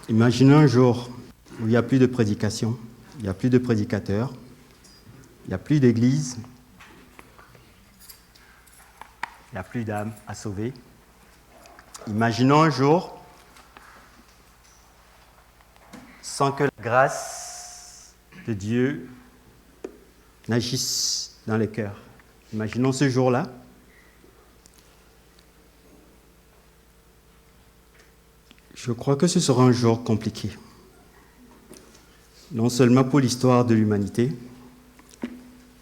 Imaginons un jour où il n'y a plus de prédication, il n'y a plus de prédicateurs, il n'y a plus d'église, il n'y a plus d'âmes à sauver. Imaginons un jour sans que la grâce de Dieu n'agisse dans les cœurs. Imaginons ce jour-là. Je crois que ce sera un jour compliqué. Non seulement pour l'histoire de l'humanité,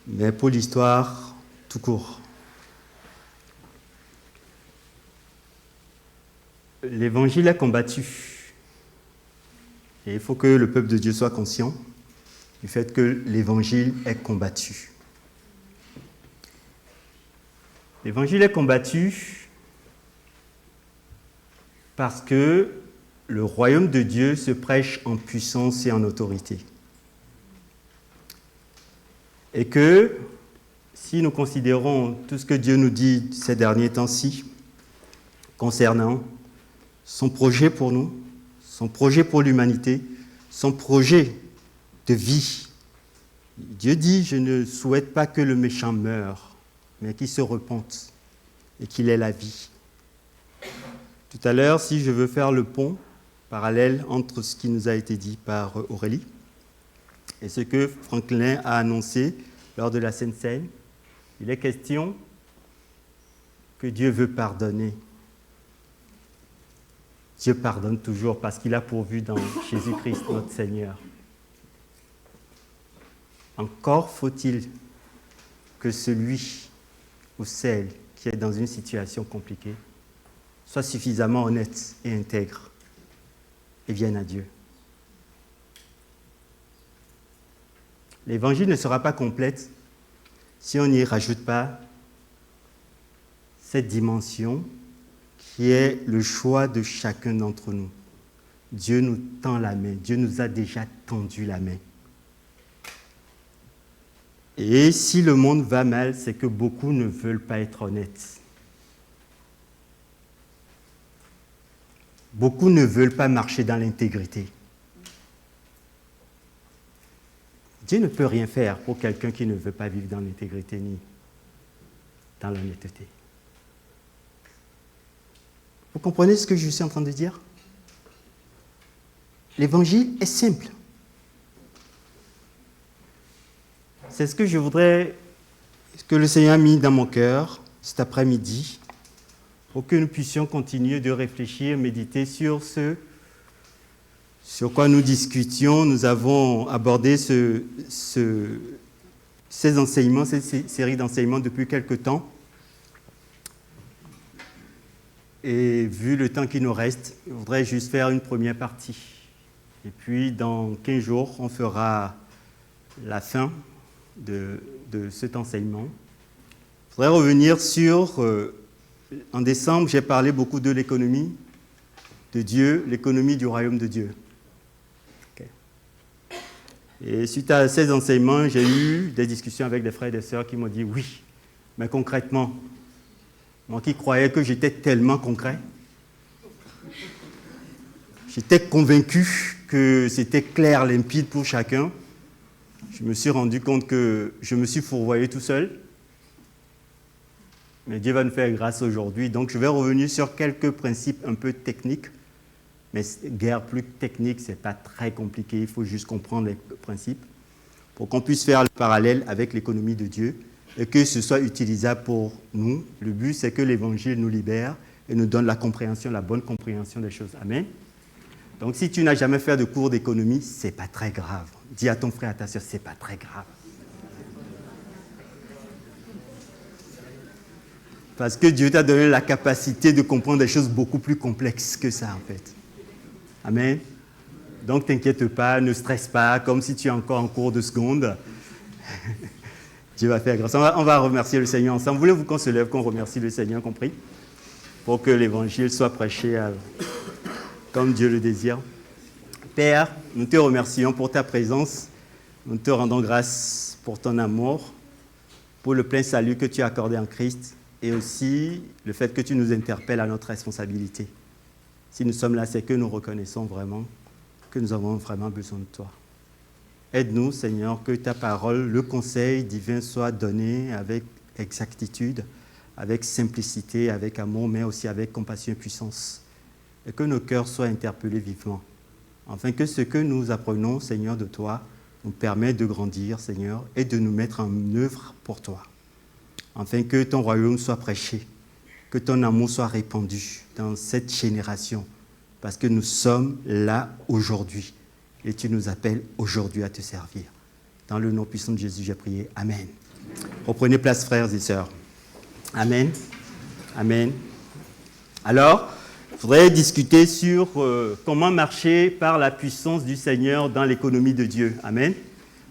mais pour l'histoire tout court. L'évangile est combattu. Et il faut que le peuple de Dieu soit conscient du fait que l'évangile est combattu. L'évangile est combattu parce que le royaume de Dieu se prêche en puissance et en autorité. Et que, si nous considérons tout ce que Dieu nous dit ces derniers temps-ci, concernant son projet pour nous, son projet pour l'humanité, son projet de vie, Dieu dit, je ne souhaite pas que le méchant meure, mais qu'il se repente et qu'il ait la vie. Tout à l'heure, si je veux faire le pont parallèle entre ce qui nous a été dit par Aurélie et ce que Franklin a annoncé lors de la Sainte Seine, il est question que Dieu veut pardonner. Dieu pardonne toujours parce qu'il a pourvu dans Jésus-Christ notre Seigneur. Encore faut-il que celui ou celle qui est dans une situation compliquée soit suffisamment honnête et intègre et vienne à Dieu. L'évangile ne sera pas complète si on n'y rajoute pas cette dimension qui est le choix de chacun d'entre nous. Dieu nous tend la main, Dieu nous a déjà tendu la main. Et si le monde va mal, c'est que beaucoup ne veulent pas être honnêtes. Beaucoup ne veulent pas marcher dans l'intégrité. Dieu ne peut rien faire pour quelqu'un qui ne veut pas vivre dans l'intégrité ni dans l'honnêteté. Vous comprenez ce que je suis en train de dire? L'évangile est simple. C'est ce que je voudrais que le Seigneur a mis dans mon cœur cet après-midi pour que nous puissions continuer de réfléchir, méditer sur ce sur quoi nous discutions. Nous avons abordé ces enseignements, cette série d'enseignements depuis quelque temps. Et vu le temps qui nous reste, je voudrais juste faire une première partie. Et puis, dans 15 jours, on fera la fin de cet enseignement. Je voudrais revenir sur... en décembre, j'ai parlé beaucoup de l'économie de Dieu, l'économie du royaume de Dieu. Okay. Et suite à ces enseignements, j'ai eu des discussions avec des frères et des sœurs qui m'ont dit « Oui, mais concrètement, moi qui croyais que j'étais tellement concret, j'étais convaincu que c'était clair, limpide pour chacun. Je me suis rendu compte que je me suis fourvoyé tout seul. Mais Dieu va nous faire grâce aujourd'hui. Donc, je vais revenir sur quelques principes un peu techniques. Mais guère plus technique, ce n'est pas très compliqué. Il faut juste comprendre les principes pour qu'on puisse faire le parallèle avec l'économie de Dieu et que ce soit utilisable pour nous. Le but, c'est que l'Évangile nous libère et nous donne la compréhension, la bonne compréhension des choses. Amen. Donc, si tu n'as jamais fait de cours d'économie, ce n'est pas très grave. Dis à ton frère, à ta soeur, ce n'est pas très grave. Parce que Dieu t'a donné la capacité de comprendre des choses beaucoup plus complexes que ça, en fait. Amen. Donc, t'inquiète pas, ne stresse pas, comme si tu es encore en cours de seconde. Dieu va faire grâce. On va remercier le Seigneur ensemble. Voulez-vous qu'on se lève, qu'on remercie le Seigneur, compris? Pour que l'Évangile soit prêché comme Dieu le désire. Père, nous te remercions pour ta présence. Nous te rendons grâce pour ton amour, pour le plein salut que tu as accordé en Christ et aussi le fait que tu nous interpelles à notre responsabilité. Si nous sommes là, c'est que nous reconnaissons vraiment que nous avons vraiment besoin de toi. Aide-nous, Seigneur, que ta parole, le conseil divin soit donné avec exactitude, avec simplicité, avec amour, mais aussi avec compassion et puissance. Et que nos cœurs soient interpellés vivement. Afin que ce que nous apprenons, Seigneur, de toi, nous permette de grandir, Seigneur, et de nous mettre en œuvre pour toi. Afin que ton royaume soit prêché, que ton amour soit répandu dans cette génération, parce que nous sommes là aujourd'hui. Et tu nous appelles aujourd'hui à te servir. Dans le nom puissant de Jésus, j'ai prié. Amen. Reprenez place, frères et sœurs. Amen. Amen. Alors, je voudrais discuter sur comment marcher par la puissance du Seigneur dans l'économie de Dieu. Amen.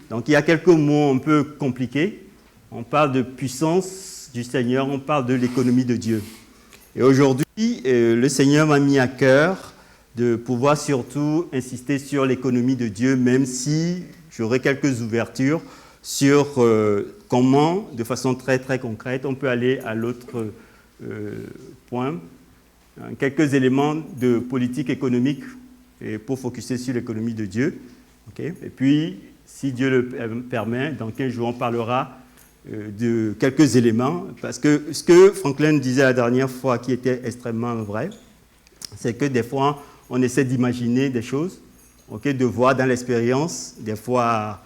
Donc, il y a quelques mots un peu compliqués. On parle de puissance du Seigneur, on parle de l'économie de Dieu. Et aujourd'hui, le Seigneur m'a mis à cœur de pouvoir surtout insister sur l'économie de Dieu, même si j'aurai quelques ouvertures sur comment, de façon très très concrète, on peut aller à l'autre point. Quelques éléments de politique économique et pour focuser sur l'économie de Dieu. Okay. Et puis, si Dieu le permet, dans 15 jours, on parlera de quelques éléments, parce que ce que Franklin disait la dernière fois, qui était extrêmement vrai, c'est que des fois, on essaie d'imaginer des choses, okay, de voir dans l'expérience, des fois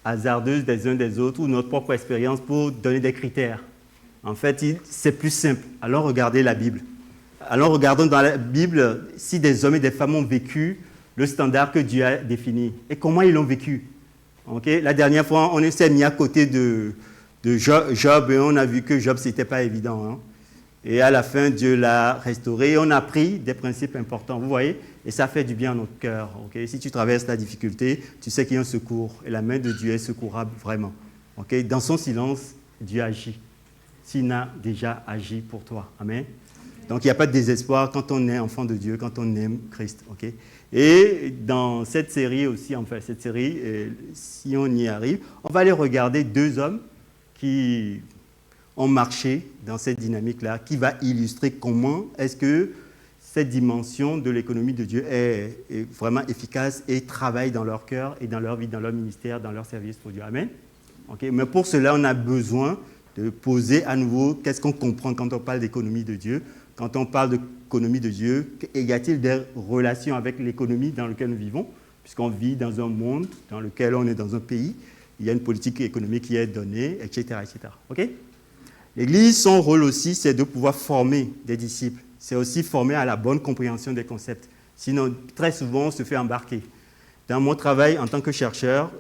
hasardeuses des uns des autres, ou notre propre expérience pour donner des critères. En fait, c'est plus simple. Allons regarder la Bible. Allons regardons dans la Bible si des hommes et des femmes ont vécu le standard que Dieu a défini. Et comment ils l'ont vécu. Okay? La dernière fois, on s'est mis à côté de Job et on a vu que Job, ce n'était pas évident. Hein? Et à la fin, Dieu l'a restauré et on a appris des principes importants, vous voyez, et ça fait du bien à notre cœur. Okay? Si tu traverses la difficulté, tu sais qu'il y a un secours et la main de Dieu est secourable vraiment. Okay? Dans son silence, Dieu agit. S'il a déjà agi pour toi. Amen. Donc il n'y a pas de désespoir quand on est enfant de Dieu, quand on aime Christ. Okay? Et dans cette série aussi, enfin cette série, si on y arrive, on va aller regarder deux hommes qui ont marché dans cette dynamique-là, qui va illustrer comment est-ce que cette dimension de l'économie de Dieu est vraiment efficace et travaille dans leur cœur et dans leur vie, dans leur ministère, dans leur service pour Dieu. Amen. Okay? Mais pour cela, on a besoin de poser à nouveau qu'est-ce qu'on comprend quand on parle d'économie de Dieu. Quand on parle d'économie de Dieu, y a-t-il des relations avec l'économie dans laquelle nous vivons? Puisqu'on vit dans un monde dans lequel on est dans un pays, il y a une politique économique qui est donnée, etc. etc. Okay? L'Église, son rôle aussi, c'est de pouvoir former des disciples. C'est aussi former à la bonne compréhension des concepts. Sinon, très souvent, on se fait embarquer. Dans mon travail en tant que chercheur,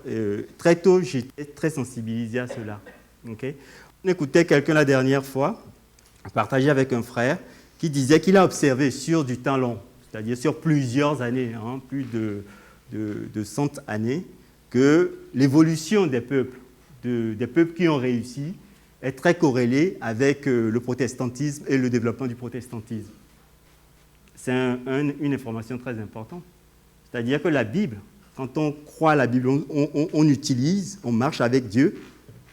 très tôt, j'étais très sensibilisé à cela. Okay? On écoutait quelqu'un la dernière fois, partager avec un frère, qui disait qu'il a observé sur du temps long, c'est-à-dire sur plusieurs années, hein, plus de 100 années, que l'évolution des peuples qui ont réussi, est très corrélée avec le protestantisme et le développement du protestantisme. C'est une information très importante. C'est-à-dire que la Bible, quand on croit à la Bible, on utilise, on marche avec Dieu,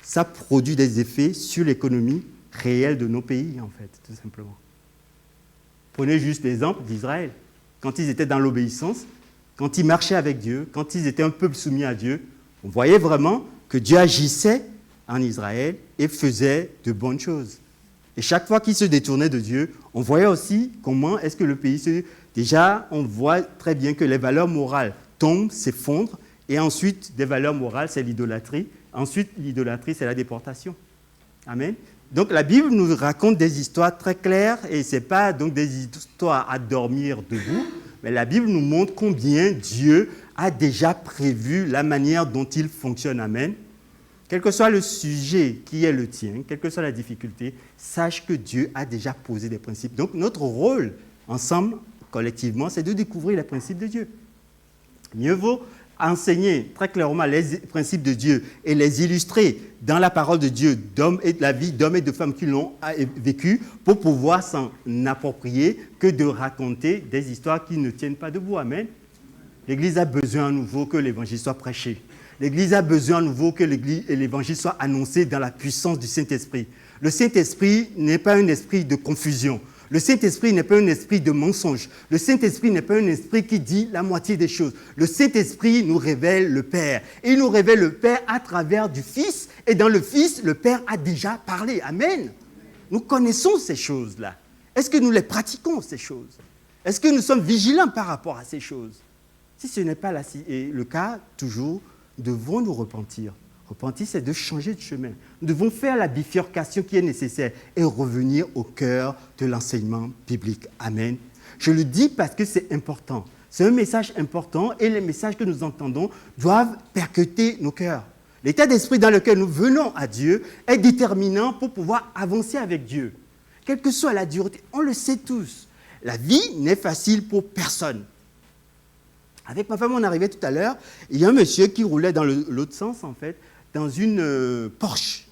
ça produit des effets sur l'économie réelle de nos pays, en fait, tout simplement. Prenez juste l'exemple d'Israël. Quand ils étaient dans l'obéissance, quand ils marchaient avec Dieu, quand ils étaient un peuple soumis à Dieu, on voyait vraiment que Dieu agissait en Israël et faisait de bonnes choses. Et chaque fois qu'ils se détournaient de Dieu, on voyait aussi comment est-ce que le pays se... Déjà, on voit très bien que les valeurs morales tombent, s'effondrent, et ensuite, des valeurs morales, c'est l'idolâtrie. Ensuite, l'idolâtrie, c'est la déportation. Amen. Donc, la Bible nous raconte des histoires très claires, et ce n'est pas donc des histoires à dormir debout, mais la Bible nous montre combien Dieu a déjà prévu la manière dont il fonctionne. Amen. Quel que soit le sujet qui est le tien, quelle que soit la difficulté, sache que Dieu a déjà posé des principes. Donc, notre rôle, ensemble, collectivement, c'est de découvrir les principes de Dieu. Mieux vaut enseigner très clairement les principes de Dieu et les illustrer dans la parole de Dieu, de la vie d'hommes et de femmes qui l'ont vécu, pour pouvoir s'en approprier, que de raconter des histoires qui ne tiennent pas debout. Amen. L'Église a besoin à nouveau que l'Évangile soit prêché. L'Église a besoin à nouveau que l'Évangile soit annoncé dans la puissance du Saint-Esprit. Le Saint-Esprit n'est pas un esprit de confusion. Le Saint-Esprit n'est pas un esprit de mensonge. Le Saint-Esprit n'est pas un esprit qui dit la moitié des choses. Le Saint-Esprit nous révèle le Père. Et il nous révèle le Père à travers du Fils. Et dans le Fils, le Père a déjà parlé. Amen. Nous connaissons ces choses-là. Est-ce que nous les pratiquons, ces choses? Est-ce que nous sommes vigilants par rapport à ces choses? Si ce n'est pas le cas, toujours, nous devons nous repentir. Repentir, c'est de changer de chemin. Nous devons faire la bifurcation qui est nécessaire et revenir au cœur de l'enseignement biblique. Amen. Je le dis parce que c'est important. C'est un message important et les messages que nous entendons doivent percuter nos cœurs. L'état d'esprit dans lequel nous venons à Dieu est déterminant pour pouvoir avancer avec Dieu. Quelle que soit la dureté, on le sait tous. La vie n'est facile pour personne. Avec ma femme, on arrivait tout à l'heure, il y a un monsieur qui roulait dans l'autre sens, en fait, dans une Porsche.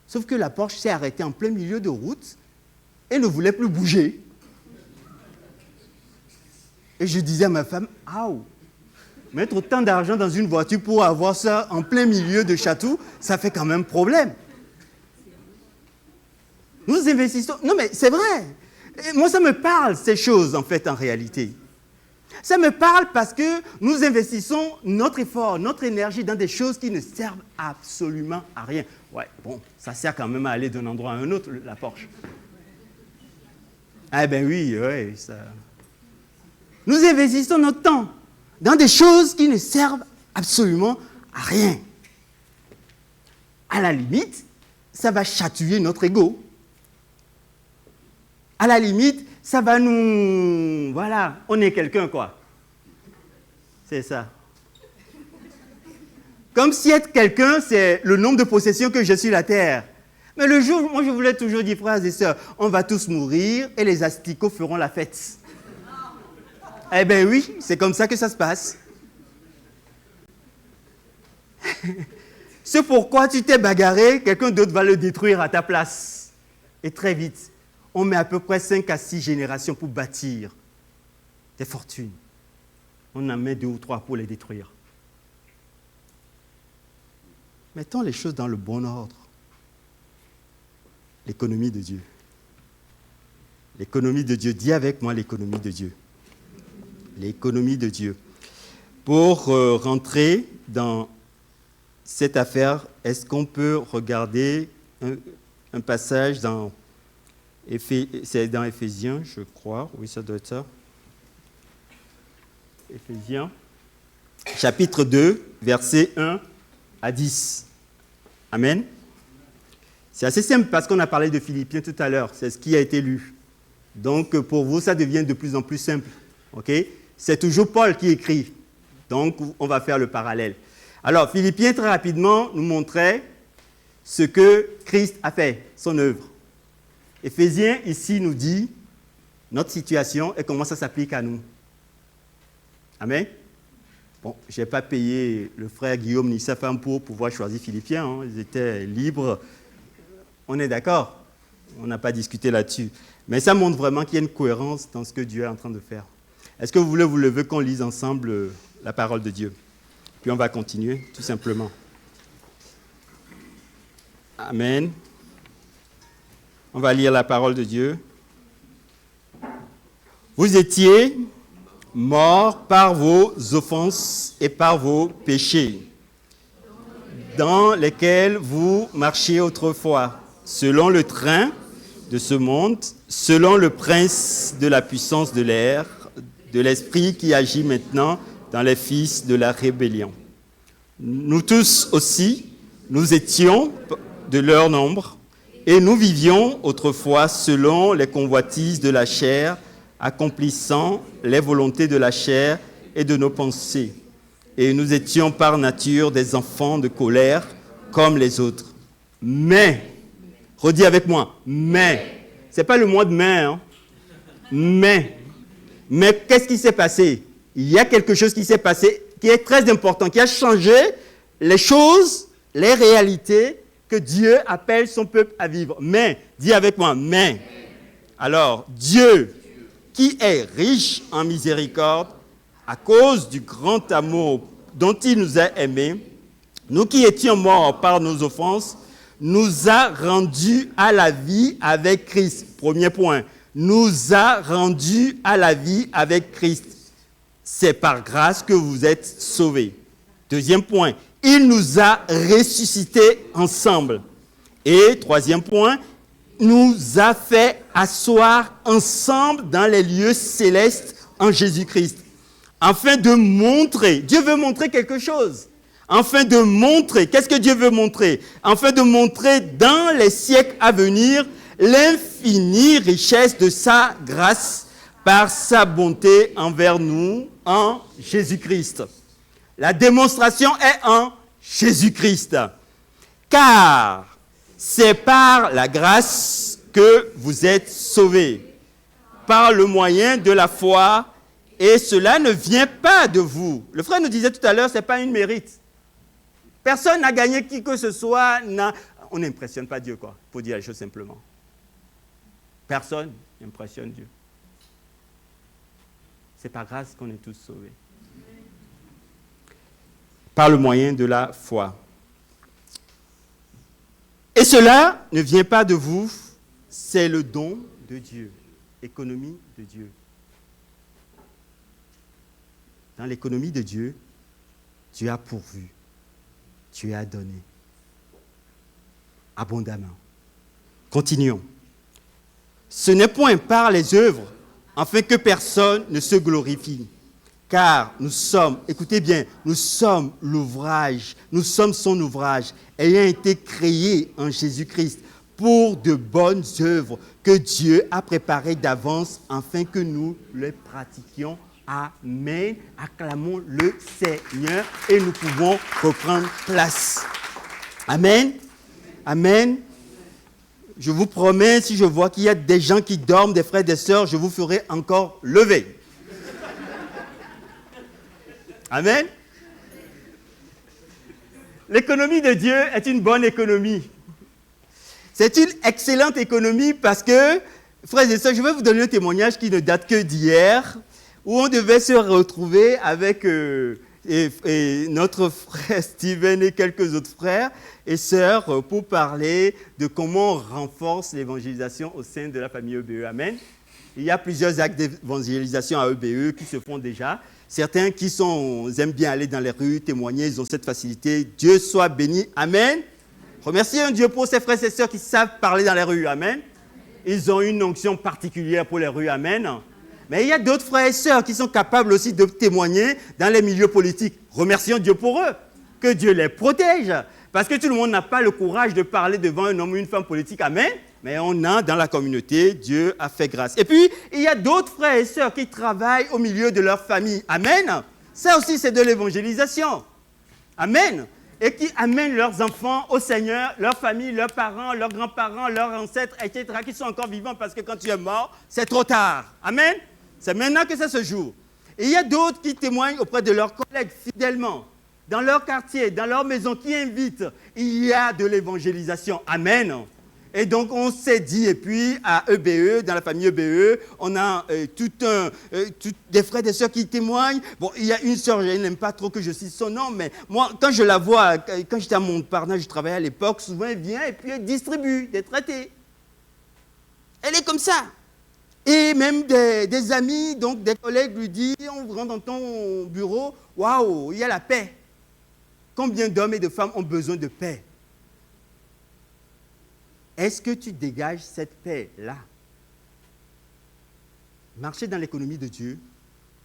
Sauf que la Porsche s'est arrêtée en plein milieu de route et ne voulait plus bouger. Et je disais à ma femme, « Aouh, mettre autant d'argent dans une voiture pour avoir ça en plein milieu de Chatou, ça fait quand même problème. » Nous investissons... Non, mais c'est vrai. Et moi, ça me parle, ces choses, en fait, en réalité. Ça me parle parce que nous investissons notre effort, notre énergie dans des choses qui ne servent absolument à rien. Ouais, bon, ça sert quand même à aller d'un endroit à un autre, la Porsche. Ah ben oui, ouais, ça... Nous investissons notre temps dans des choses qui ne servent absolument à rien. À la limite, ça va chatouiller notre ego. À la limite, ça va nous... Voilà, on est quelqu'un, quoi. C'est ça. Comme si être quelqu'un, c'est le nombre de possessions que j'ai sur la terre. Mais le jour, moi je voulais toujours dire, frères et sœurs, on va tous mourir et les asticots feront la fête. Eh bien oui, c'est comme ça que ça se passe. C'est pourquoi tu t'es bagarré, quelqu'un d'autre va le détruire à ta place. Et très vite. On met à peu près 5 à 6 générations pour bâtir des fortunes. On en met 2 ou 3 pour les détruire. Mettons les choses dans le bon ordre. L'économie de Dieu. L'économie de Dieu. Dis avec moi l'économie de Dieu. L'économie de Dieu. Pour rentrer dans cette affaire, est-ce qu'on peut regarder un passage dans... C'est dans Éphésiens, je crois. Oui, ça doit être ça. Éphésiens, chapitre 2, versets 1 à 10. Amen. C'est assez simple parce qu'on a parlé de Philippiens tout à l'heure. C'est ce qui a été lu. Donc, pour vous, ça devient de plus en plus simple. Okay? C'est toujours Paul qui écrit. Donc, on va faire le parallèle. Alors, Philippiens, très rapidement, nous montrait ce que Christ a fait, son œuvre. Éphésiens, ici, nous dit notre situation et comment ça s'applique à nous. Amen. Bon, je n'ai pas payé le frère Guillaume ni sa femme pour pouvoir choisir Philippiens. Hein. Ils étaient libres. On est d'accord. On n'a pas discuté là-dessus. Mais ça montre vraiment qu'il y a une cohérence dans ce que Dieu est en train de faire. Est-ce que vous voulez vous lever qu'on lise ensemble la parole de Dieu? Puis on va continuer, tout simplement. Amen. On va lire la parole de Dieu. Vous étiez morts par vos offenses et par vos péchés, dans lesquels vous marchiez autrefois, selon le train de ce monde, selon le prince de la puissance de l'air, de l'esprit qui agit maintenant dans les fils de la rébellion. Nous tous aussi, nous étions de leur nombre, et nous vivions autrefois selon les convoitises de la chair, accomplissant les volontés de la chair et de nos pensées. Et nous étions par nature des enfants de colère comme les autres. Mais, redis avec moi, mais, c'est pas le mois de mai, hein? Mais qu'est-ce qui s'est passé? Il y a quelque chose qui s'est passé qui est très important, qui a changé les choses, les réalités que Dieu appelle son peuple à vivre. Mais, dis avec moi, mais. Alors, Dieu, qui est riche en miséricorde, à cause du grand amour dont il nous a aimés, nous qui étions morts par nos offenses, nous a rendus à la vie avec Christ. Premier point. nous a rendus à la vie avec Christ. C'est par grâce que vous êtes sauvés. Deuxième point, il nous a ressuscités ensemble. Et troisième point, nous a fait asseoir ensemble dans les lieux célestes en Jésus-Christ. Afin de montrer, Dieu veut montrer quelque chose. Afin de montrer, qu'est-ce que Dieu veut montrer? Afin de montrer dans les siècles à venir l'infinie richesse de sa grâce par sa bonté envers nous en Jésus-Christ. La démonstration est en Jésus-Christ. Car c'est par la grâce que vous êtes sauvés, par le moyen de la foi, et cela ne vient pas de vous. Le frère nous disait tout à l'heure, ce n'est pas une mérite. Personne n'a gagné qui que ce soit. On n'impressionne pas Dieu, quoi, pour dire les choses simplement. Personne n'impressionne Dieu. C'est par grâce qu'on est tous sauvés. Par le moyen de la foi. Et cela ne vient pas de vous, c'est le don de Dieu. Économie de Dieu. Dans l'économie de Dieu, Dieu a pourvu. Dieu a donné. Abondamment. Continuons. Ce n'est point par les œuvres, afin que personne ne se glorifie. Car nous sommes, écoutez bien, nous sommes l'ouvrage, nous sommes son ouvrage, ayant été créés en Jésus-Christ pour de bonnes œuvres que Dieu a préparées d'avance afin que nous les pratiquions. Amen. Acclamons le Seigneur et nous pouvons reprendre place. Amen. Amen. Je vous promets, si je vois qu'il y a des gens qui dorment, des frères et des sœurs, je vous ferai encore lever. Amen. L'économie de Dieu est une bonne économie. C'est une excellente économie parce que, frères et sœurs, je vais vous donner un témoignage qui ne date que d'hier, où on devait se retrouver avec notre frère Steven et quelques autres frères et sœurs pour parler de comment on renforce l'évangélisation au sein de la famille EBE. Amen. Il y a plusieurs actes d'évangélisation à EBE qui se font déjà. Certains qui aiment bien aller dans les rues, témoigner, ils ont cette facilité. Dieu soit béni. Amen. Remerciez un Dieu pour ces frères et sœurs qui savent parler dans les rues. Amen. Ils ont une onction particulière pour les rues. Amen. Mais il y a d'autres frères et sœurs qui sont capables aussi de témoigner dans les milieux politiques. Remercions Dieu pour eux. Que Dieu les protège. Parce que tout le monde n'a pas le courage de parler devant un homme ou une femme politique. Amen. Mais on a dans la communauté, Dieu a fait grâce. Et puis, il y a d'autres frères et sœurs qui travaillent au milieu de leur famille. Amen. Ça aussi, c'est de l'évangélisation. Amen. Et qui amènent leurs enfants au Seigneur, leur famille, leurs parents, leurs grands-parents, leurs ancêtres, etc., qui sont encore vivants parce que quand tu es mort, c'est trop tard. Amen. C'est maintenant que ça se joue. Et il y a d'autres qui témoignent auprès de leurs collègues fidèlement, dans leur quartier, dans leur maison, qui invitent. Il y a de l'évangélisation. Amen. Et donc, on s'est dit, et puis à EBE, dans la famille EBE, on a des frères et des sœurs qui témoignent. Bon, il y a une sœur, je n'aime pas trop que je cite son nom, mais moi, quand je la vois, quand j'étais à Montparnasse, je travaillais à l'époque, souvent elle vient et puis elle distribue des traités. Elle est comme ça. Et même des amis, donc des collègues lui disent, on rentre dans ton bureau, waouh, il y a la paix. Combien d'hommes et de femmes ont besoin de paix? Est-ce que tu dégages cette paix-là? Marcher dans l'économie de Dieu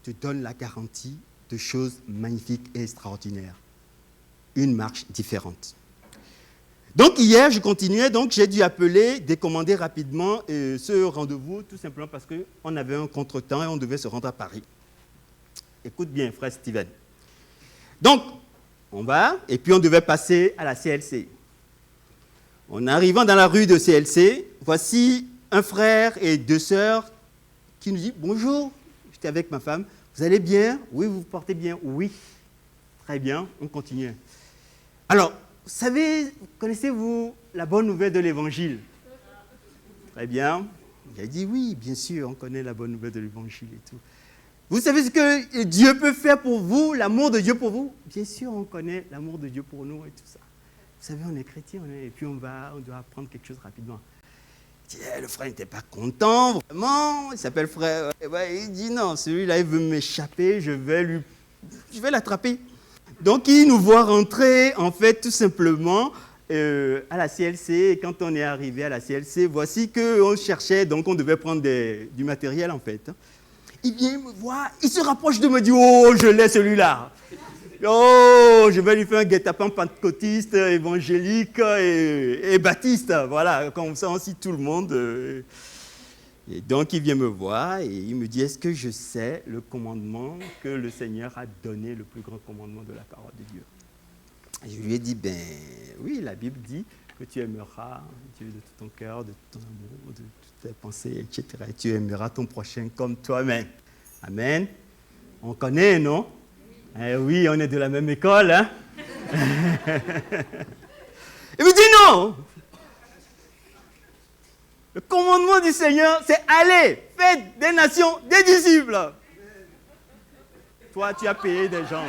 te donne la garantie de choses magnifiques et extraordinaires. Une marche différente. Donc hier, je continuais, donc j'ai dû appeler, décommander rapidement ce rendez-vous, tout simplement parce qu'on avait un contretemps et on devait se rendre à Paris. Écoute bien, frère Steven. Donc, on va, et puis on devait passer à la CLC. En arrivant dans la rue de CLC, voici un frère et deux sœurs qui nous disent « Bonjour, j'étais avec ma femme, vous allez bien? Oui, vous vous portez bien? Oui. Très bien, on continue. Alors, vous savez, connaissez-vous la bonne nouvelle de l'Évangile? Très bien. Il a dit oui, bien sûr, on connaît la bonne nouvelle de l'Évangile et tout. Vous savez ce que Dieu peut faire pour vous, l'amour de Dieu pour vous? Bien sûr, on connaît l'amour de Dieu pour nous et tout ça. Vous savez, on est chrétien, et puis on doit apprendre quelque chose rapidement. Le frère n'était pas content, vraiment. Il s'appelle frère. Il dit non, celui-là, il veut m'échapper, je vais l'attraper. Donc, il nous voit rentrer, en fait, tout simplement, à la CLC. Et quand on est arrivé à la CLC, voici qu'on cherchait, donc on devait prendre du matériel, en fait. Il vient me voir, il se rapproche de me dire, oh, je l'ai celui-là. Oh, je vais lui faire un guet-apens pentecôtiste, évangélique et baptiste. Voilà, comme ça on cite tout le monde. Et donc il vient me voir et il me dit, est-ce que je sais le commandement que le Seigneur a donné, le plus grand commandement de la parole de Dieu? Et je lui ai dit, ben oui, la Bible dit que tu aimeras Dieu de tout ton cœur, de tout ton amour, de toutes tes pensées, etc. Et tu aimeras ton prochain comme toi-même. Amen. On connaît, non? Eh oui, on est de la même école, hein? Il me dit non! Le commandement du Seigneur, c'est allez, faites des nations des disciples. Toi, tu as payé des gens.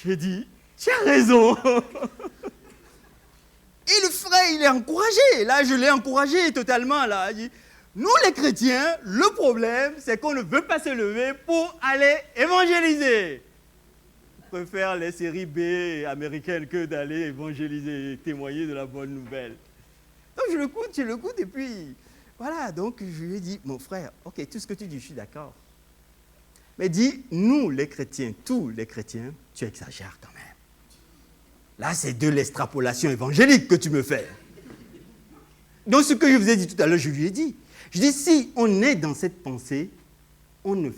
J'ai dit, tu as raison. Et le frère, il est encouragé. Là, je l'ai encouragé totalement. Là. Il dit, nous, les chrétiens, le problème, c'est qu'on ne veut pas se lever pour aller évangéliser. On préfère les séries B américaines que d'aller évangéliser et témoigner de la bonne nouvelle. Donc, je l'écoute, et puis, voilà. Donc, je lui ai dit, mon frère, ok, tout ce que tu dis, je suis d'accord. Mais dis, nous, les chrétiens, tous les chrétiens, tu exagères quand même. Là, c'est de l'extrapolation évangélique que tu me fais. Donc, ce que je vous ai dit tout à l'heure, je lui ai dit. Je dis, si on est dans cette pensée, on ne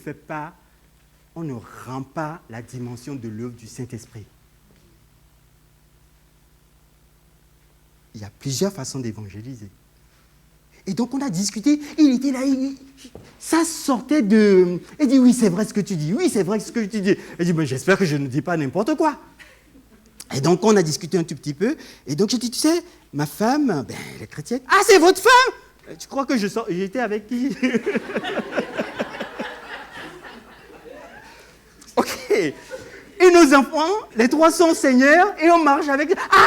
rend pas la dimension de l'œuvre du Saint-Esprit. Il y a plusieurs façons d'évangéliser. Et donc, on a discuté, il était là, ça sortait de... Il dit, oui, c'est vrai ce que tu dis, oui, c'est vrai ce que tu dis. Il dit, mais j'espère que je ne dis pas n'importe quoi. Et donc, on a discuté un tout petit peu. Et donc, j'ai dit, tu sais, ma femme, elle est chrétienne. Ah, c'est votre femme? Tu crois que j'étais avec qui? Ok. Et nos enfants, les trois sont seigneurs, et on marche avec... Ah!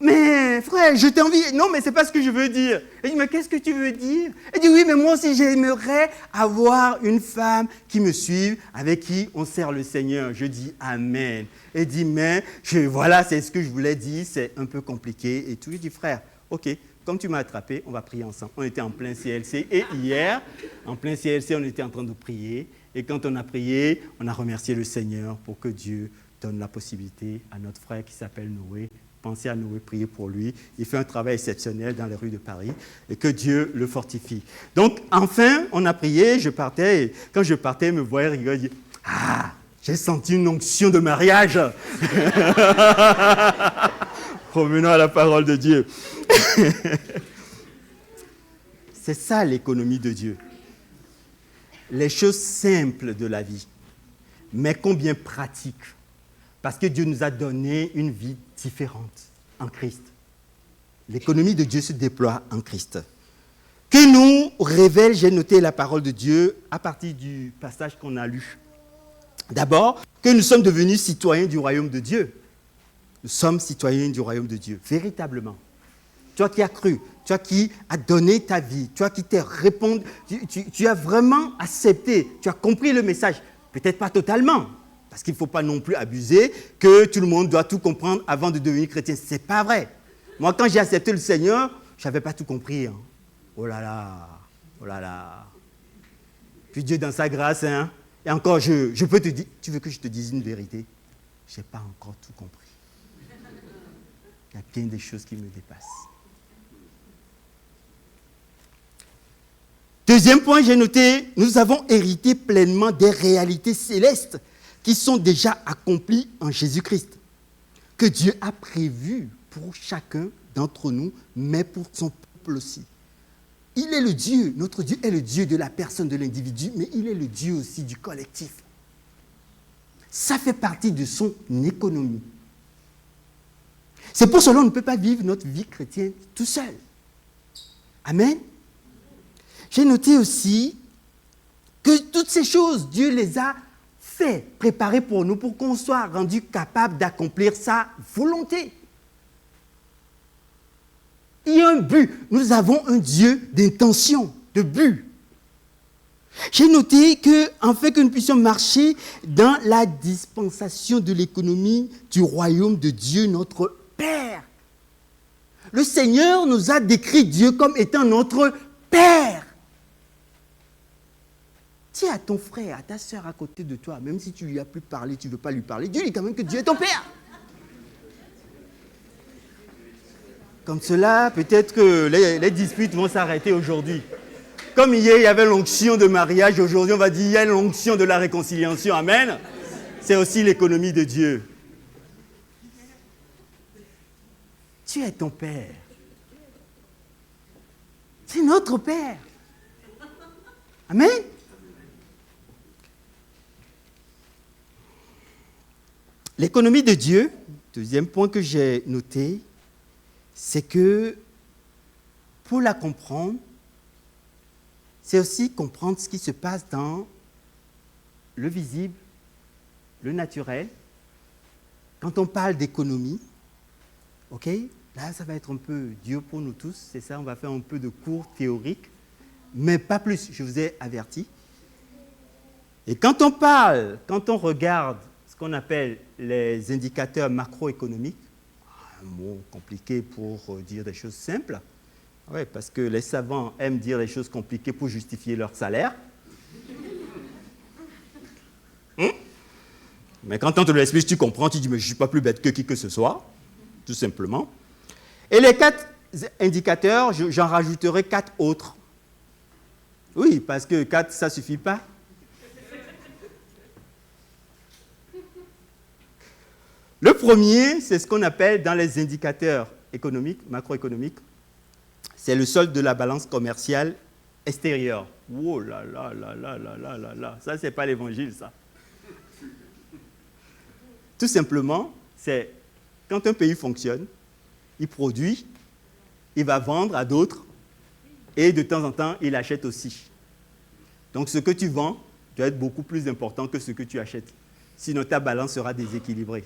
Mais frère, je t'ai envie... Non, mais c'est pas ce que je veux dire. Il dit, mais qu'est-ce que tu veux dire? Il dit, oui, mais moi aussi, j'aimerais avoir une femme qui me suive, avec qui on sert le Seigneur. Je dis, amen. Il dit, mais voilà, c'est ce que je voulais dire, c'est un peu compliqué et tout. Je dis, frère, ok, comme tu m'as attrapé, on va prier ensemble. On était en plein CLC et hier, en plein CLC, on était en train de prier. Et quand on a prié, on a remercié le Seigneur pour que Dieu donne la possibilité à notre frère qui s'appelle Noé. Pensez à Noé, priez pour lui. Il fait un travail exceptionnel dans les rues de Paris et que Dieu le fortifie. Donc, enfin, on a prié, je partais. Et quand je partais, il me voyait rigoler, il dit, ah, j'ai senti une onction de mariage. Revenons à la parole de Dieu. C'est ça l'économie de Dieu. Les choses simples de la vie, mais combien pratiques. Parce que Dieu nous a donné une vie différente en Christ. L'économie de Dieu se déploie en Christ. Que nous révèle, j'ai noté la parole de Dieu à partir du passage qu'on a lu. D'abord, que nous sommes devenus citoyens du royaume de Dieu. Nous sommes citoyens du royaume de Dieu, véritablement. Toi qui as cru, toi qui as donné ta vie, toi qui t'es répondu, tu as vraiment accepté, tu as compris le message. Peut-être pas totalement. Parce qu'il ne faut pas non plus abuser que tout le monde doit tout comprendre avant de devenir chrétien. Ce n'est pas vrai. Moi, quand j'ai accepté le Seigneur, je n'avais pas tout compris. Hein. Oh là là, oh là là. Puis Dieu, dans sa grâce, hein, et encore, je peux te dire, tu veux que je te dise une vérité? Je n'ai pas encore tout compris. Il y a bien des choses qui me dépassent. Deuxième point, j'ai noté, nous avons hérité pleinement des réalités célestes qui sont déjà accomplies en Jésus-Christ, que Dieu a prévues pour chacun d'entre nous, mais pour son peuple aussi. Il est le Dieu, notre Dieu est le Dieu de la personne, de l'individu, mais il est le Dieu aussi du collectif. Ça fait partie de son économie. C'est pour cela qu'on ne peut pas vivre notre vie chrétienne tout seul. Amen. J'ai noté aussi que toutes ces choses, Dieu les a fait, préparé pour nous, pour qu'on soit rendu capable d'accomplir sa volonté. Il y a un but. Nous avons un Dieu d'intention, de but. J'ai noté qu'afin que nous puissions marcher dans la dispensation de l'économie du royaume de Dieu, notre Père, le Seigneur nous a décrit Dieu comme étant notre Père. Dis à ton frère, à ta soeur à côté de toi, même si tu ne lui as plus parlé, tu ne veux pas lui parler, dis-lui quand même que Dieu est ton Père. Comme cela, peut-être que les disputes vont s'arrêter aujourd'hui. Comme hier, il y avait l'onction de mariage, aujourd'hui, on va dire il y a l'onction de la réconciliation. Amen. C'est aussi l'économie de Dieu. Tu es ton Père. C'est notre Père. Amen. L'économie de Dieu, deuxième point que j'ai noté, c'est que pour la comprendre, c'est aussi comprendre ce qui se passe dans le visible, le naturel. Quand on parle d'économie, ok, là ça va être un peu dur pour nous tous, c'est ça, on va faire un peu de cours théoriques, mais pas plus, je vous ai averti. Et quand on regarde ce qu'on appelle les indicateurs macroéconomiques, un mot compliqué pour dire des choses simples, oui, parce que les savants aiment dire des choses compliquées pour justifier leur salaire. Mais quand on te l'explique, tu comprends, tu dis, mais je ne suis pas plus bête que qui que ce soit, tout simplement. Et les 4 indicateurs, j'en rajouterai 4 autres. Oui, parce que 4, ça ne suffit pas. Le premier, c'est ce qu'on appelle dans les indicateurs économiques, macroéconomiques, c'est le solde de la balance commerciale extérieure. Oh là là là là là là là là, ça c'est pas l'évangile ça. Tout simplement, c'est quand un pays fonctionne, il produit, il va vendre à d'autres et de temps en temps, il achète aussi. Donc ce que tu vends doit être beaucoup plus important que ce que tu achètes. Sinon ta balance sera déséquilibrée.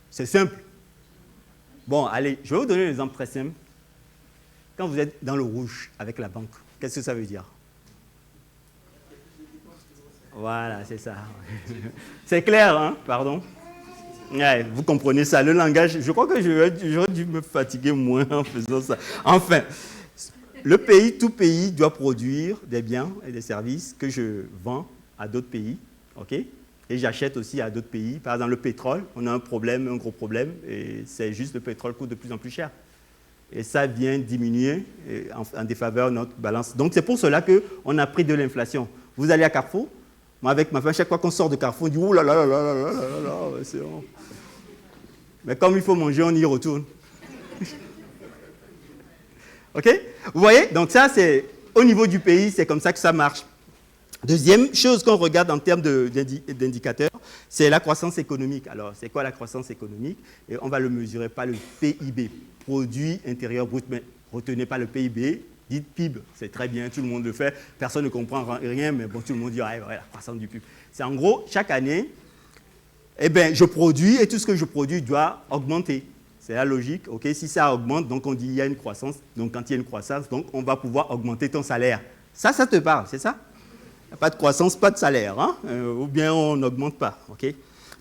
C'est simple. Bon, allez, je vais vous donner un exemple très simple. Quand vous êtes dans le rouge avec la banque, qu'est-ce que ça veut dire? Voilà, c'est ça. C'est clair, hein? Pardon. Ouais, vous comprenez ça, le langage. Je crois que j'aurais dû me fatiguer moins en faisant ça. Enfin, tout pays doit produire des biens et des services que je vends à d'autres pays, ok? Et j'achète aussi à d'autres pays. Par exemple, le pétrole, on a un problème, un gros problème, et c'est juste le pétrole coûte de plus en plus cher. Et ça vient diminuer en défaveur de notre balance. Donc, c'est pour cela qu'on a pris de l'inflation. Vous allez à Carrefour, moi avec ma femme, chaque fois qu'on sort de Carrefour, on dit « Ouh là là là là là là là là, c'est bon. » Mais comme il faut manger, on y retourne. OK? Vous voyez? Donc ça, c'est au niveau du pays, c'est comme ça que ça marche. Deuxième chose qu'on regarde en termes d'indicateurs, c'est la croissance économique. Alors, c'est quoi la croissance économique? Et on va le mesurer par le PIB, produit intérieur brut, mais retenez pas le PIB, dites PIB, c'est très bien, tout le monde le fait, personne ne comprend rien, mais bon, tout le monde dit, ah, ouais, la croissance du PIB. C'est en gros, chaque année, eh bien, je produis et tout ce que je produis doit augmenter. C'est la logique, ok? Si ça augmente, donc on dit il y a une croissance, donc quand il y a une croissance, donc on va pouvoir augmenter ton salaire. Ça te parle, c'est ça? Il n'y a pas de croissance, pas de salaire, hein? Ou bien on n'augmente pas, ok?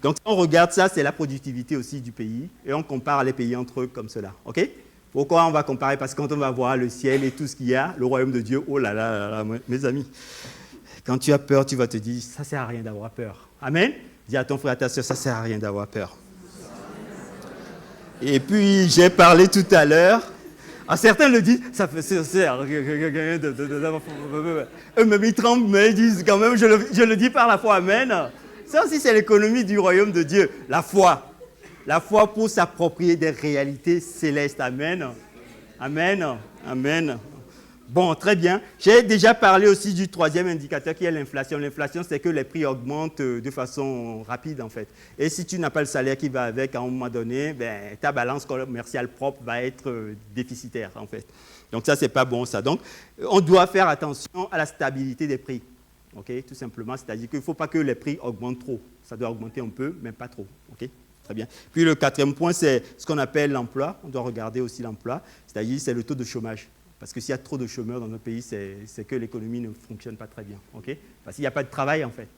Donc on regarde ça, c'est la productivité aussi du pays, et on compare les pays entre eux comme cela, ok? Pourquoi on va comparer? Parce que quand on va voir le ciel et tout ce qu'il y a, le royaume de Dieu, oh là là là là, mes amis, quand tu as peur, tu vas te dire, ça ne sert à rien d'avoir peur. Amen? Dis à ton frère, à ta soeur, ça ne sert à rien d'avoir peur. Et puis, j'ai parlé tout à l'heure. Certains le disent, ça sert. Eux-mêmes, ils tremblent, mais ils disent quand même, je le dis par la foi, amen. Ça aussi, c'est l'économie du royaume de Dieu, la foi. La foi pour s'approprier des réalités célestes, amen. Amen, amen. Bon, très bien. J'ai déjà parlé aussi du troisième indicateur qui est l'inflation. L'inflation, c'est que les prix augmentent de façon rapide, en fait. Et si tu n'as pas le salaire qui va avec, à un moment donné, ben, ta balance commerciale propre va être déficitaire, en fait. Donc ça, ce n'est pas bon, ça. Donc, on doit faire attention à la stabilité des prix. Okay, tout simplement, c'est-à-dire qu'il ne faut pas que les prix augmentent trop. Ça doit augmenter un peu, mais pas trop. Okay, très bien. Puis le quatrième point, c'est ce qu'on appelle l'emploi. On doit regarder aussi l'emploi, c'est-à-dire c'est le taux de chômage. Parce que s'il y a trop de chômeurs dans notre pays, c'est que l'économie ne fonctionne pas très bien. Okay, parce qu'il n'y a pas de travail, en fait.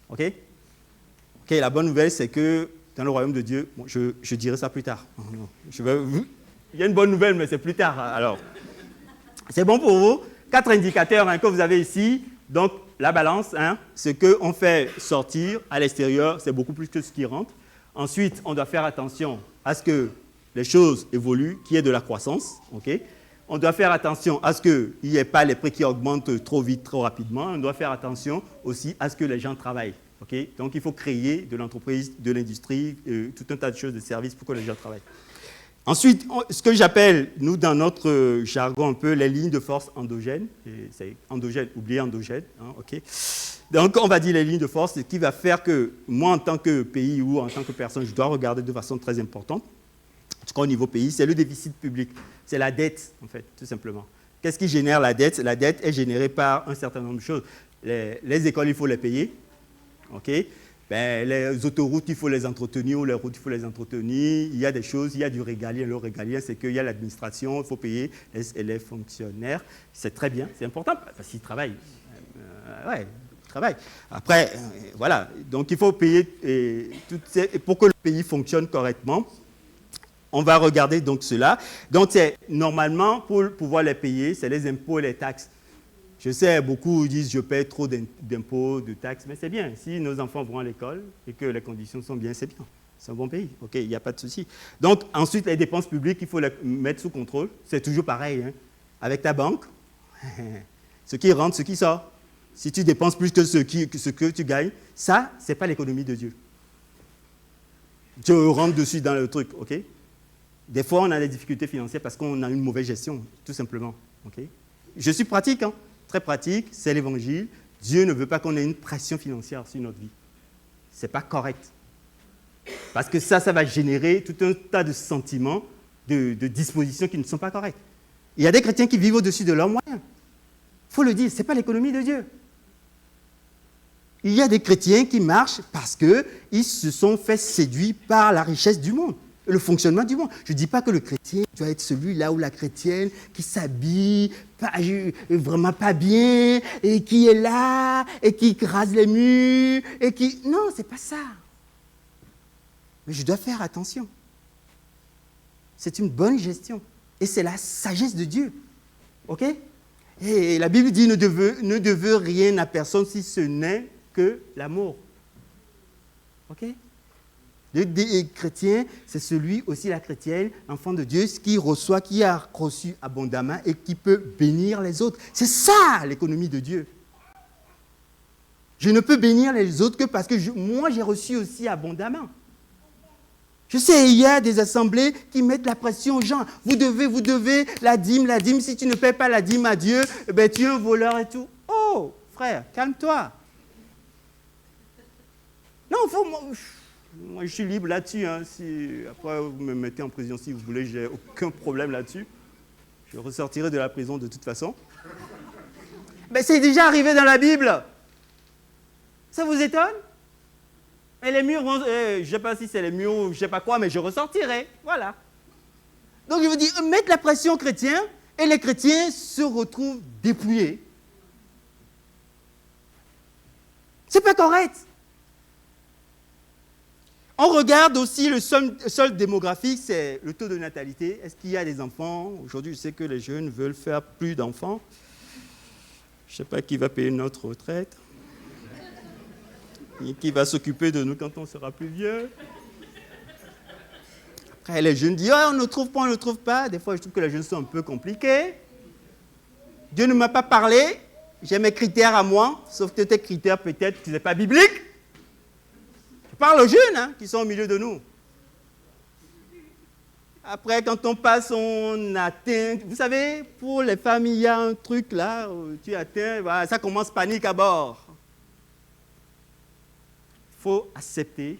OK, la bonne nouvelle, c'est que dans le royaume de Dieu, bon, je dirai ça plus tard. Non, il y a une bonne nouvelle, mais c'est plus tard. Alors, c'est bon pour vous? 4 indicateurs que vous avez ici. Donc, la balance, ce qu'on fait sortir à l'extérieur, c'est beaucoup plus que ce qui rentre. Ensuite, on doit faire attention à ce que les choses évoluent, qu'il y ait de la croissance. Okay, on doit faire attention à ce qu'il n'y ait pas les prix qui augmentent trop vite, trop rapidement. On doit faire attention aussi à ce que les gens travaillent. Okay, donc, il faut créer de l'entreprise, de l'industrie, tout un tas de choses, de services pour que les gens travaillent. Ensuite, ce que j'appelle, nous, dans notre jargon un peu, les lignes de force endogènes. C'est endogène, oubliez endogène. Okay. Donc, on va dire les lignes de force, ce qui va faire que moi, en tant que pays ou en tant que personne, je dois regarder de façon très importante. En tout cas, au niveau pays, c'est le déficit public. C'est la dette, en fait, tout simplement. Qu'est-ce qui génère la dette? La dette est générée par un certain nombre de choses. Les écoles, il faut les payer. Okay. Les autoroutes, il faut les entretenir, ou les routes, il faut les entretenir. Il y a des choses, il y a du régalien. Le régalien, c'est qu'il y a l'administration, il faut payer les fonctionnaires. C'est très bien, c'est important, parce qu'ils travaillent. Ouais, ils travaillent. Après, voilà, donc il faut payer, pour que le pays fonctionne correctement. On va regarder donc cela. Donc, normalement, pour pouvoir les payer, c'est les impôts et les taxes. Je sais, beaucoup disent je paie trop d'impôts, de taxes, mais c'est bien. Si nos enfants vont à l'école et que les conditions sont bien, c'est bien. C'est un bon pays. OK, il n'y a pas de souci. Donc, ensuite, les dépenses publiques, il faut les mettre sous contrôle. C'est toujours pareil. Avec ta banque, ce qui rentre, ce qui sort. Si tu dépenses plus que ce que tu gagnes, ça, ce n'est pas l'économie de Dieu. Tu rentres dessus dans le truc. OK? Des fois, on a des difficultés financières parce qu'on a une mauvaise gestion, tout simplement. Okay? Je suis pratique, très pratique, c'est l'évangile. Dieu ne veut pas qu'on ait une pression financière sur notre vie. Ce n'est pas correct. Parce que ça va générer tout un tas de sentiments, de dispositions qui ne sont pas correctes. Il y a des chrétiens qui vivent au-dessus de leurs moyens. Il faut le dire, ce n'est pas l'économie de Dieu. Il y a des chrétiens qui marchent parce qu'ils se sont fait séduire par la richesse du monde. Le fonctionnement du monde. Je ne dis pas que le chrétien doit être celui-là ou la chrétienne qui s'habille vraiment pas bien et qui est là et qui crase les murs et qui... Non, ce n'est pas ça. Mais je dois faire attention. C'est une bonne gestion. Et c'est la sagesse de Dieu. OK? Et la Bible dit ne devez rien à personne si ce n'est que l'amour. OK? Le chrétien, c'est celui aussi, la chrétienne, enfant de Dieu, qui reçoit, qui a reçu abondamment et qui peut bénir les autres. C'est ça l'économie de Dieu. Je ne peux bénir les autres que parce que moi, j'ai reçu aussi abondamment. Je sais, il y a des assemblées qui mettent la pression aux gens. Vous devez, la dîme, si tu ne paies pas la dîme à Dieu, ben, tu es un voleur et tout. Oh, frère, calme-toi. Non, moi, je suis libre là-dessus. Après, vous me mettez en prison si vous voulez, je n'ai aucun problème là-dessus. Je ressortirai de la prison de toute façon. Mais c'est déjà arrivé dans la Bible. Ça vous étonne? Et les murs vont... je ne sais pas si c'est les murs ou je ne sais pas quoi, mais je ressortirai. Voilà. Donc, je vous dis, mettre la pression aux chrétiens, et les chrétiens se retrouvent dépouillés. Ce n'est pas correct. On regarde aussi le solde démographique, c'est le taux de natalité. Est-ce qu'il y a des enfants? Aujourd'hui, je sais que les jeunes veulent faire plus d'enfants. Je ne sais pas qui va payer notre retraite. Et qui va s'occuper de nous quand on sera plus vieux. Après, les jeunes disent « on ne trouve pas. » Des fois, je trouve que les jeunes sont un peu compliqués. Dieu ne m'a pas parlé. J'ai mes critères à moi, sauf que tes critères, peut-être, ce n'est pas biblique. Je parle aux jeunes qui sont au milieu de nous. Après, quand on passe, on atteint... Vous savez, pour les familles, il y a un truc là, où tu atteins, voilà, ça commence panique à bord. Il faut accepter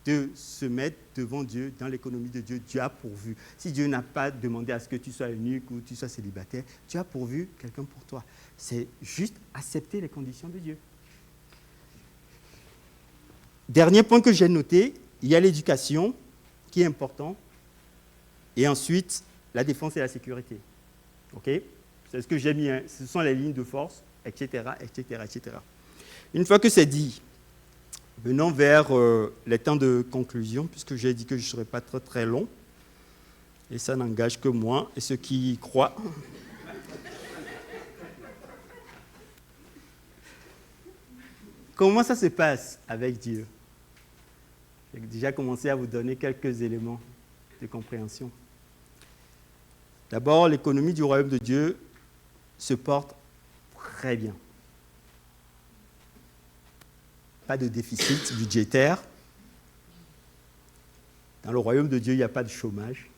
de se mettre devant Dieu, dans l'économie de Dieu. Dieu a pourvu. Si Dieu n'a pas demandé à ce que tu sois eunuque ou tu sois célibataire, Dieu a pourvu quelqu'un pour toi. C'est juste accepter les conditions de Dieu. Dernier point que j'ai noté, il y a l'éducation qui est important. Et ensuite, la défense et la sécurité. OK ? C'est ce que j'ai mis. Hein. Ce sont les lignes de force, etc., etc., etc. Une fois que c'est dit, venons vers les temps de conclusion, puisque j'ai dit que je ne serai pas très, très long. Et ça n'engage que moi et ceux qui y croient. Comment ça se passe avec Dieu ? J'ai déjà commencé à vous donner quelques éléments de compréhension. D'abord, l'économie du royaume de Dieu se porte très bien. Pas de déficit budgétaire. Dans le royaume de Dieu, il n'y a pas de chômage.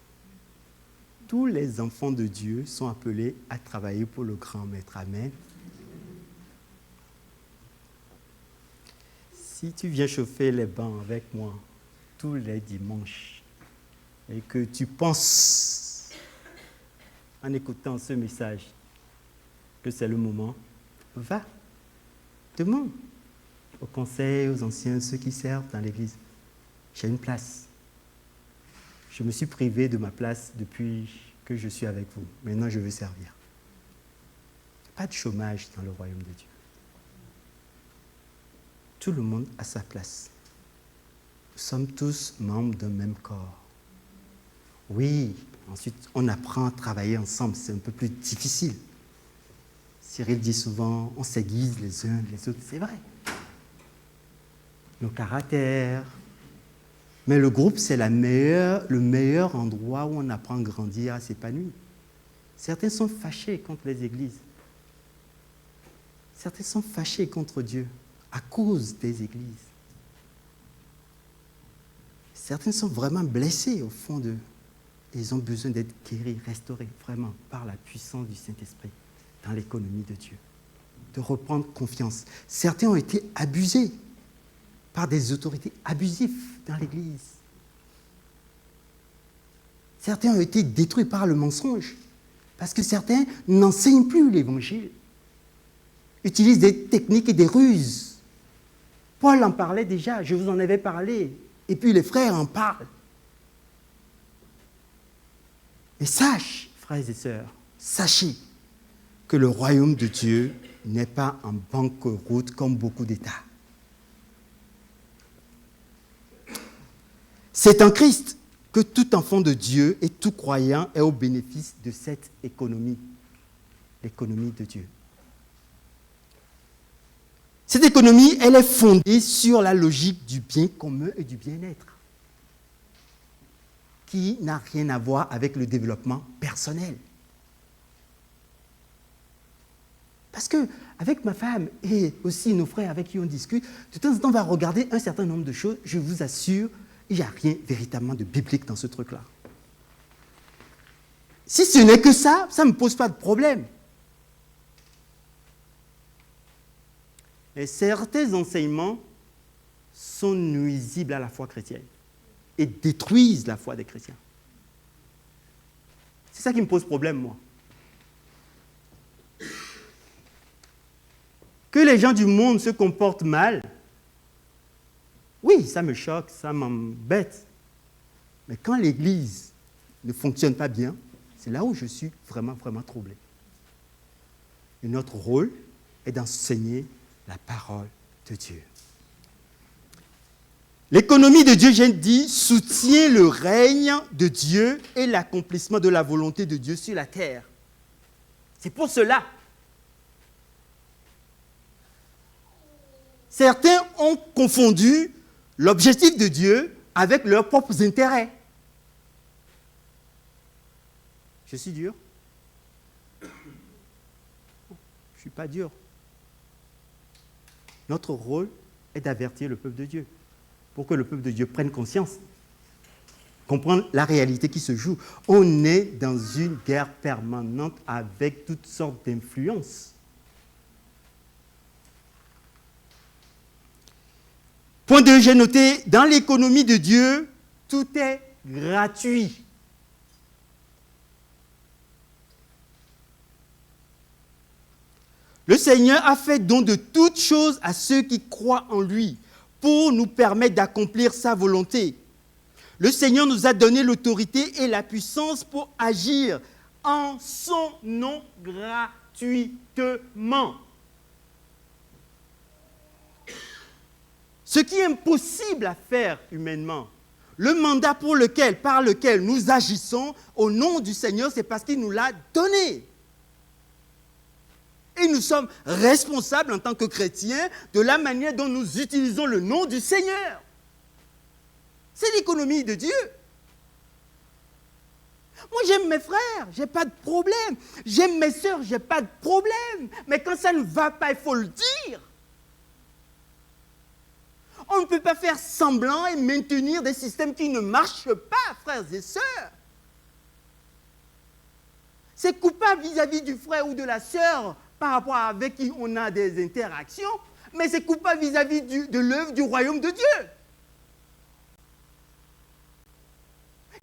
Tous les enfants de Dieu sont appelés à travailler pour le grand maître. Amen. Si tu viens chauffer les bancs avec moi tous les dimanches et que tu penses, en écoutant ce message, que c'est le moment, va, demande au conseil, aux anciens, ceux qui servent dans l'église. J'ai une place. Je me suis privé de ma place depuis que je suis avec vous. Maintenant, je veux servir. Pas de chômage dans le royaume de Dieu. Tout le monde a sa place. Nous sommes tous membres d'un même corps. Oui, ensuite, on apprend à travailler ensemble. C'est un peu plus difficile. Cyril dit souvent, on s'aiguise les uns les autres. C'est vrai. Nos caractères. Mais le groupe, c'est le meilleur endroit où on apprend à grandir, à s'épanouir. Certains sont fâchés contre les églises. Certains sont fâchés contre Dieu à cause des églises. Certains sont vraiment blessés au fond d'eux. Ils ont besoin d'être guéris, restaurés, vraiment, par la puissance du Saint-Esprit dans l'économie de Dieu. De reprendre confiance. Certains ont été abusés par des autorités abusives dans l'Église. Certains ont été détruits par le mensonge, parce que certains n'enseignent plus l'Évangile, utilisent des techniques et des ruses. Paul en parlait déjà, je vous en avais parlé, et puis les frères en parlent. Et sache, frères et sœurs, sachez que le royaume de Dieu n'est pas en banqueroute comme beaucoup d'États. C'est en Christ que tout enfant de Dieu et tout croyant est au bénéfice de cette économie, l'économie de Dieu. Cette économie, elle est fondée sur la logique du bien commun et du bien-être, qui n'a rien à voir avec le développement personnel. Parce qu'avec ma femme et aussi nos frères avec qui on discute, de temps en temps, on va regarder un certain nombre de choses, je vous assure, il n'y a rien véritablement de biblique dans ce truc-là. Si ce n'est que ça ne me pose pas de problème. Et certains enseignements sont nuisibles à la foi chrétienne et détruisent la foi des chrétiens. C'est ça qui me pose problème, moi. Que les gens du monde se comportent mal, oui, ça me choque, ça m'embête. Mais quand l'Église ne fonctionne pas bien, c'est là où je suis vraiment, vraiment troublé. Et notre rôle est d'enseigner la parole de Dieu. L'économie de Dieu, j'ai dit, soutient le règne de Dieu et l'accomplissement de la volonté de Dieu sur la terre. C'est pour cela. Certains ont confondu l'objectif de Dieu avec leurs propres intérêts. Je suis dur? Je ne suis pas dur. Notre rôle est d'avertir le peuple de Dieu pour que le peuple de Dieu prenne conscience, comprendre la réalité qui se joue. On est dans une guerre permanente avec toutes sortes d'influences. Point 2, j'ai noté, dans l'économie de Dieu, tout est gratuit. Le Seigneur a fait don de toutes choses à ceux qui croient en lui pour nous permettre d'accomplir sa volonté. Le Seigneur nous a donné l'autorité et la puissance pour agir en son nom gratuitement. Ce qui est impossible à faire humainement, le mandat par lequel nous agissons au nom du Seigneur, c'est parce qu'il nous l'a donné. Et nous sommes responsables en tant que chrétiens de la manière dont nous utilisons le nom du Seigneur. C'est l'économie de Dieu. Moi, j'aime mes frères, je n'ai pas de problème. J'aime mes sœurs, je n'ai pas de problème. Mais quand ça ne va pas, il faut le dire. On ne peut pas faire semblant et maintenir des systèmes qui ne marchent pas, frères et sœurs. C'est coupable vis-à-vis du frère ou de la sœur par rapport avec qui on a des interactions, mais c'est coupable vis-à-vis de l'œuvre du royaume de Dieu.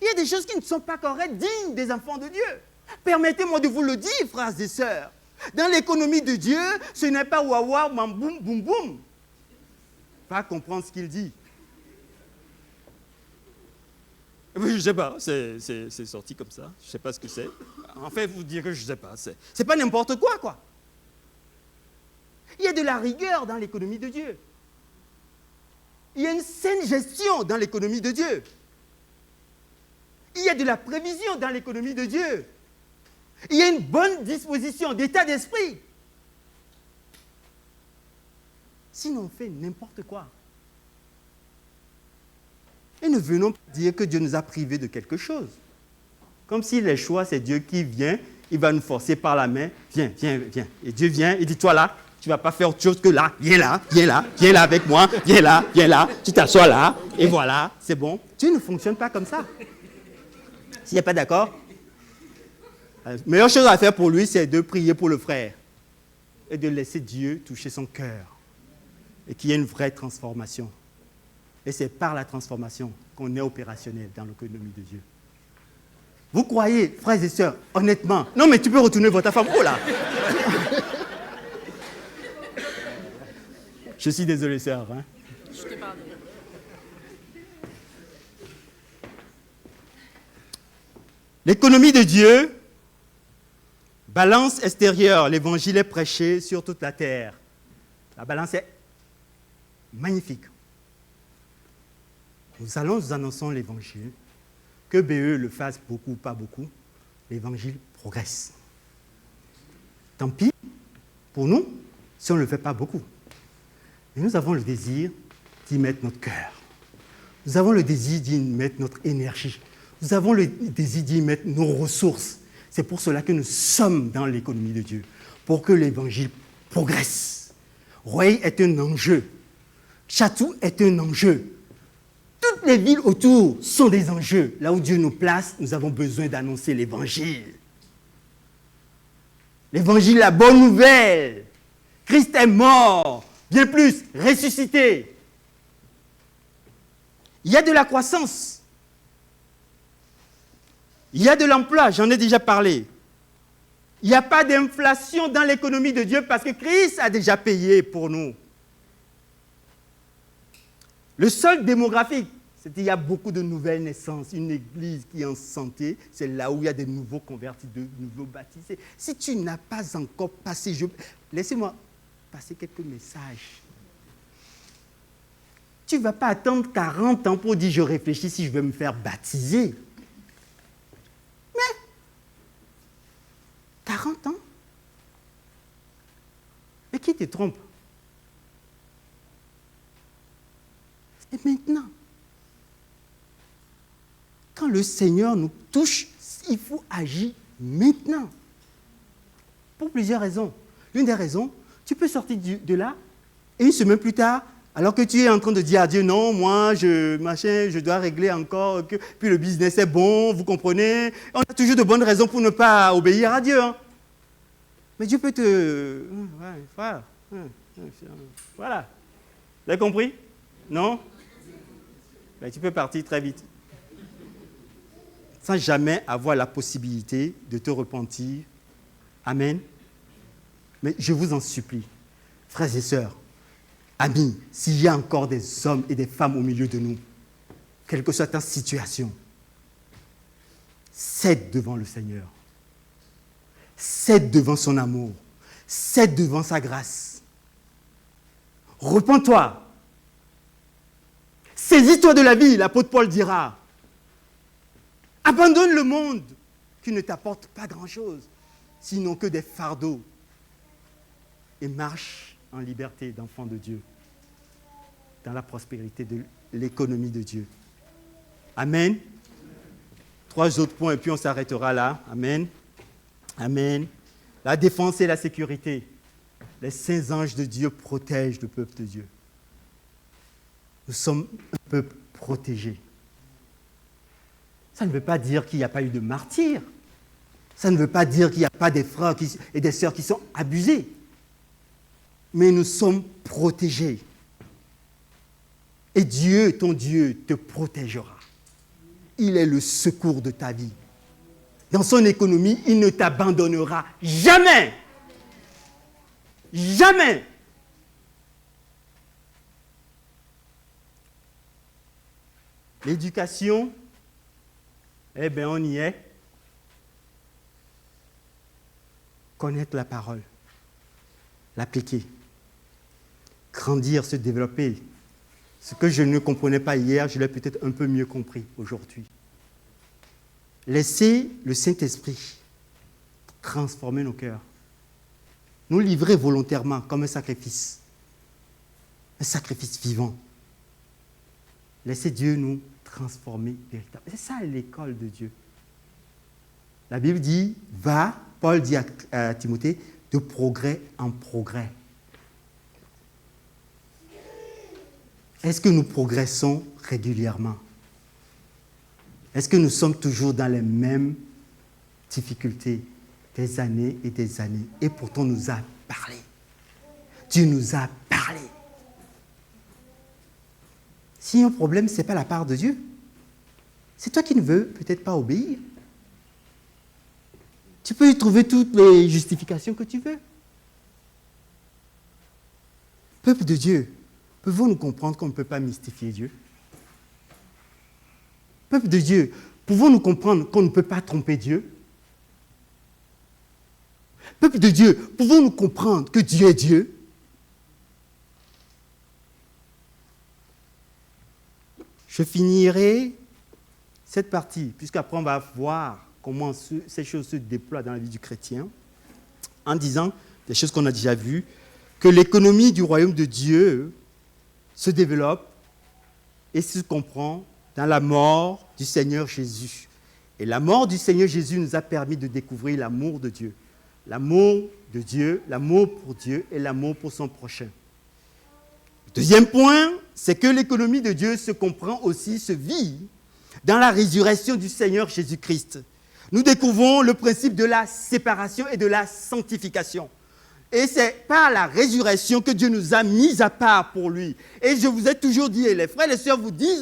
Il y a des choses qui ne sont pas correctes, dignes des enfants de Dieu. Permettez-moi de vous le dire, frères et sœurs. Dans l'économie de Dieu, ce n'est pas wawa, mam, boum, boum, boum. Pas comprendre ce qu'il dit. Oui, je ne sais pas, c'est sorti comme ça. Je ne sais pas ce que c'est. En fait, vous direz, je ne sais pas. C'est pas n'importe quoi, quoi. Il y a de la rigueur dans l'économie de Dieu. Il y a une saine gestion dans l'économie de Dieu. Il y a de la prévision dans l'économie de Dieu. Il y a une bonne disposition d'état d'esprit. Sinon, on fait n'importe quoi. Et ne venons pas dire que Dieu nous a privés de quelque chose. Comme si les choix, c'est Dieu qui vient, il va nous forcer par la main. Viens, viens, viens. Et Dieu vient, il dit, toi là, tu ne vas pas faire autre chose que là. Viens là, viens là, viens là avec moi. Viens là, tu t'assois là. Et voilà, c'est bon. Dieu ne fonctionne pas comme ça. S'il n'est pas d'accord, la meilleure chose à faire pour lui, c'est de prier pour le frère et de laisser Dieu toucher son cœur et qu'il y ait une vraie transformation. Et c'est par la transformation qu'on est opérationnel dans l'économie de Dieu. Vous croyez, frères et sœurs, honnêtement, non mais tu peux retourner voir ta femme, oh là. Je suis désolé, sœur. Hein? Je te pardonne. L'économie de Dieu, balance extérieure, l'évangile est prêché sur toute la terre. La balance est magnifique. Nous annonçons l'évangile. Que BE le fasse beaucoup ou pas beaucoup, l'évangile progresse. Tant pis pour nous si on ne le fait pas beaucoup. Mais nous avons le désir d'y mettre notre cœur. Nous avons le désir d'y mettre notre énergie. Nous avons le désir d'y mettre nos ressources. C'est pour cela que nous sommes dans l'économie de Dieu, pour que l'évangile progresse. Roy est un enjeu. Chatou est un enjeu. Toutes les villes autour sont des enjeux. Là où Dieu nous place, nous avons besoin d'annoncer l'évangile. L'évangile, la bonne nouvelle. Christ est mort, bien plus, ressuscité. Il y a de la croissance. Il y a de l'emploi, j'en ai déjà parlé. Il n'y a pas d'inflation dans l'économie de Dieu parce que Christ a déjà payé pour nous. Le solde démographique, c'est qu'il y a beaucoup de nouvelles naissances. Une église qui est en santé, c'est là où il y a des nouveaux convertis, de nouveaux baptisés. Si tu n'as pas encore passé, laissez-moi passer quelques messages. Tu ne vas pas attendre 40 ans pour dire je réfléchis si je vais me faire baptiser. Mais 40 ans? Mais qui te trompe? Et maintenant, quand le Seigneur nous touche, il faut agir maintenant. Pour plusieurs raisons. L'une des raisons, tu peux sortir de là, et une semaine plus tard, alors que tu es en train de dire à Dieu, non, moi, je dois régler encore, puis le business est bon, vous comprenez? On a toujours de bonnes raisons pour ne pas obéir à Dieu. Hein. Mais Dieu peut te... Voilà. Vous avez compris? Non? Ben, tu peux partir très vite. Sans jamais avoir la possibilité de te repentir. Amen. Mais je vous en supplie, frères et sœurs, amis, s'il y a encore des hommes et des femmes au milieu de nous, quelle que soit ta situation, cède devant le Seigneur. Cède devant son amour. Cède devant sa grâce. Repens-toi. Saisis-toi de la vie, l'apôtre Paul dira. Abandonne le monde qui ne t'apporte pas grand-chose, sinon que des fardeaux. Et marche en liberté d'enfant de Dieu, dans la prospérité de l'économie de Dieu. Amen. 3 autres points et puis on s'arrêtera là. Amen. Amen. La défense et la sécurité. Les saints anges de Dieu protègent le peuple de Dieu. Nous sommes un peuple protégé. Ça ne veut pas dire qu'il n'y a pas eu de martyrs. Ça ne veut pas dire qu'il n'y a pas des frères et des sœurs qui sont abusés. Mais nous sommes protégés. Et Dieu, ton Dieu, te protégera. Il est le secours de ta vie. Dans son économie, il ne t'abandonnera jamais. Jamais. L'éducation, eh bien, on y est. Connaître la parole, l'appliquer, grandir, se développer. Ce que je ne comprenais pas hier, je l'ai peut-être un peu mieux compris aujourd'hui. Laisser le Saint-Esprit transformer nos cœurs. Nous livrer volontairement comme un sacrifice vivant. Laisser Dieu nous transformer véritablement. C'est ça l'école de Dieu. La Bible dit, va, Paul dit à Timothée, de progrès en progrès. Est-ce que nous progressons régulièrement? Est-ce que nous sommes toujours dans les mêmes difficultés des années et des années? Et pourtant, on nous a parlé. Dieu nous a parlé. S'il y a un problème, ce n'est pas la part de Dieu. C'est toi qui ne veux peut-être pas obéir. Tu peux y trouver toutes les justifications que tu veux. Peuple de Dieu, pouvons-nous comprendre qu'on ne peut pas mystifier Dieu? Peuple de Dieu, pouvons-nous comprendre qu'on ne peut pas tromper Dieu? Peuple de Dieu, pouvons-nous comprendre que Dieu est Dieu? Je finirai cette partie, puisqu'après on va voir comment ces choses se déploient dans la vie du chrétien, en disant des choses qu'on a déjà vues, que l'économie du royaume de Dieu se développe et se comprend dans la mort du Seigneur Jésus. Et la mort du Seigneur Jésus nous a permis de découvrir l'amour de Dieu. L'amour de Dieu, l'amour pour Dieu et l'amour pour son prochain. Deuxième point, c'est que l'économie de Dieu se comprend aussi, se vit dans la résurrection du Seigneur Jésus-Christ. Nous découvrons le principe de la séparation et de la sanctification. Et c'est par la résurrection que Dieu nous a mis à part pour lui. Et je vous ai toujours dit, et les frères et les sœurs vous disent,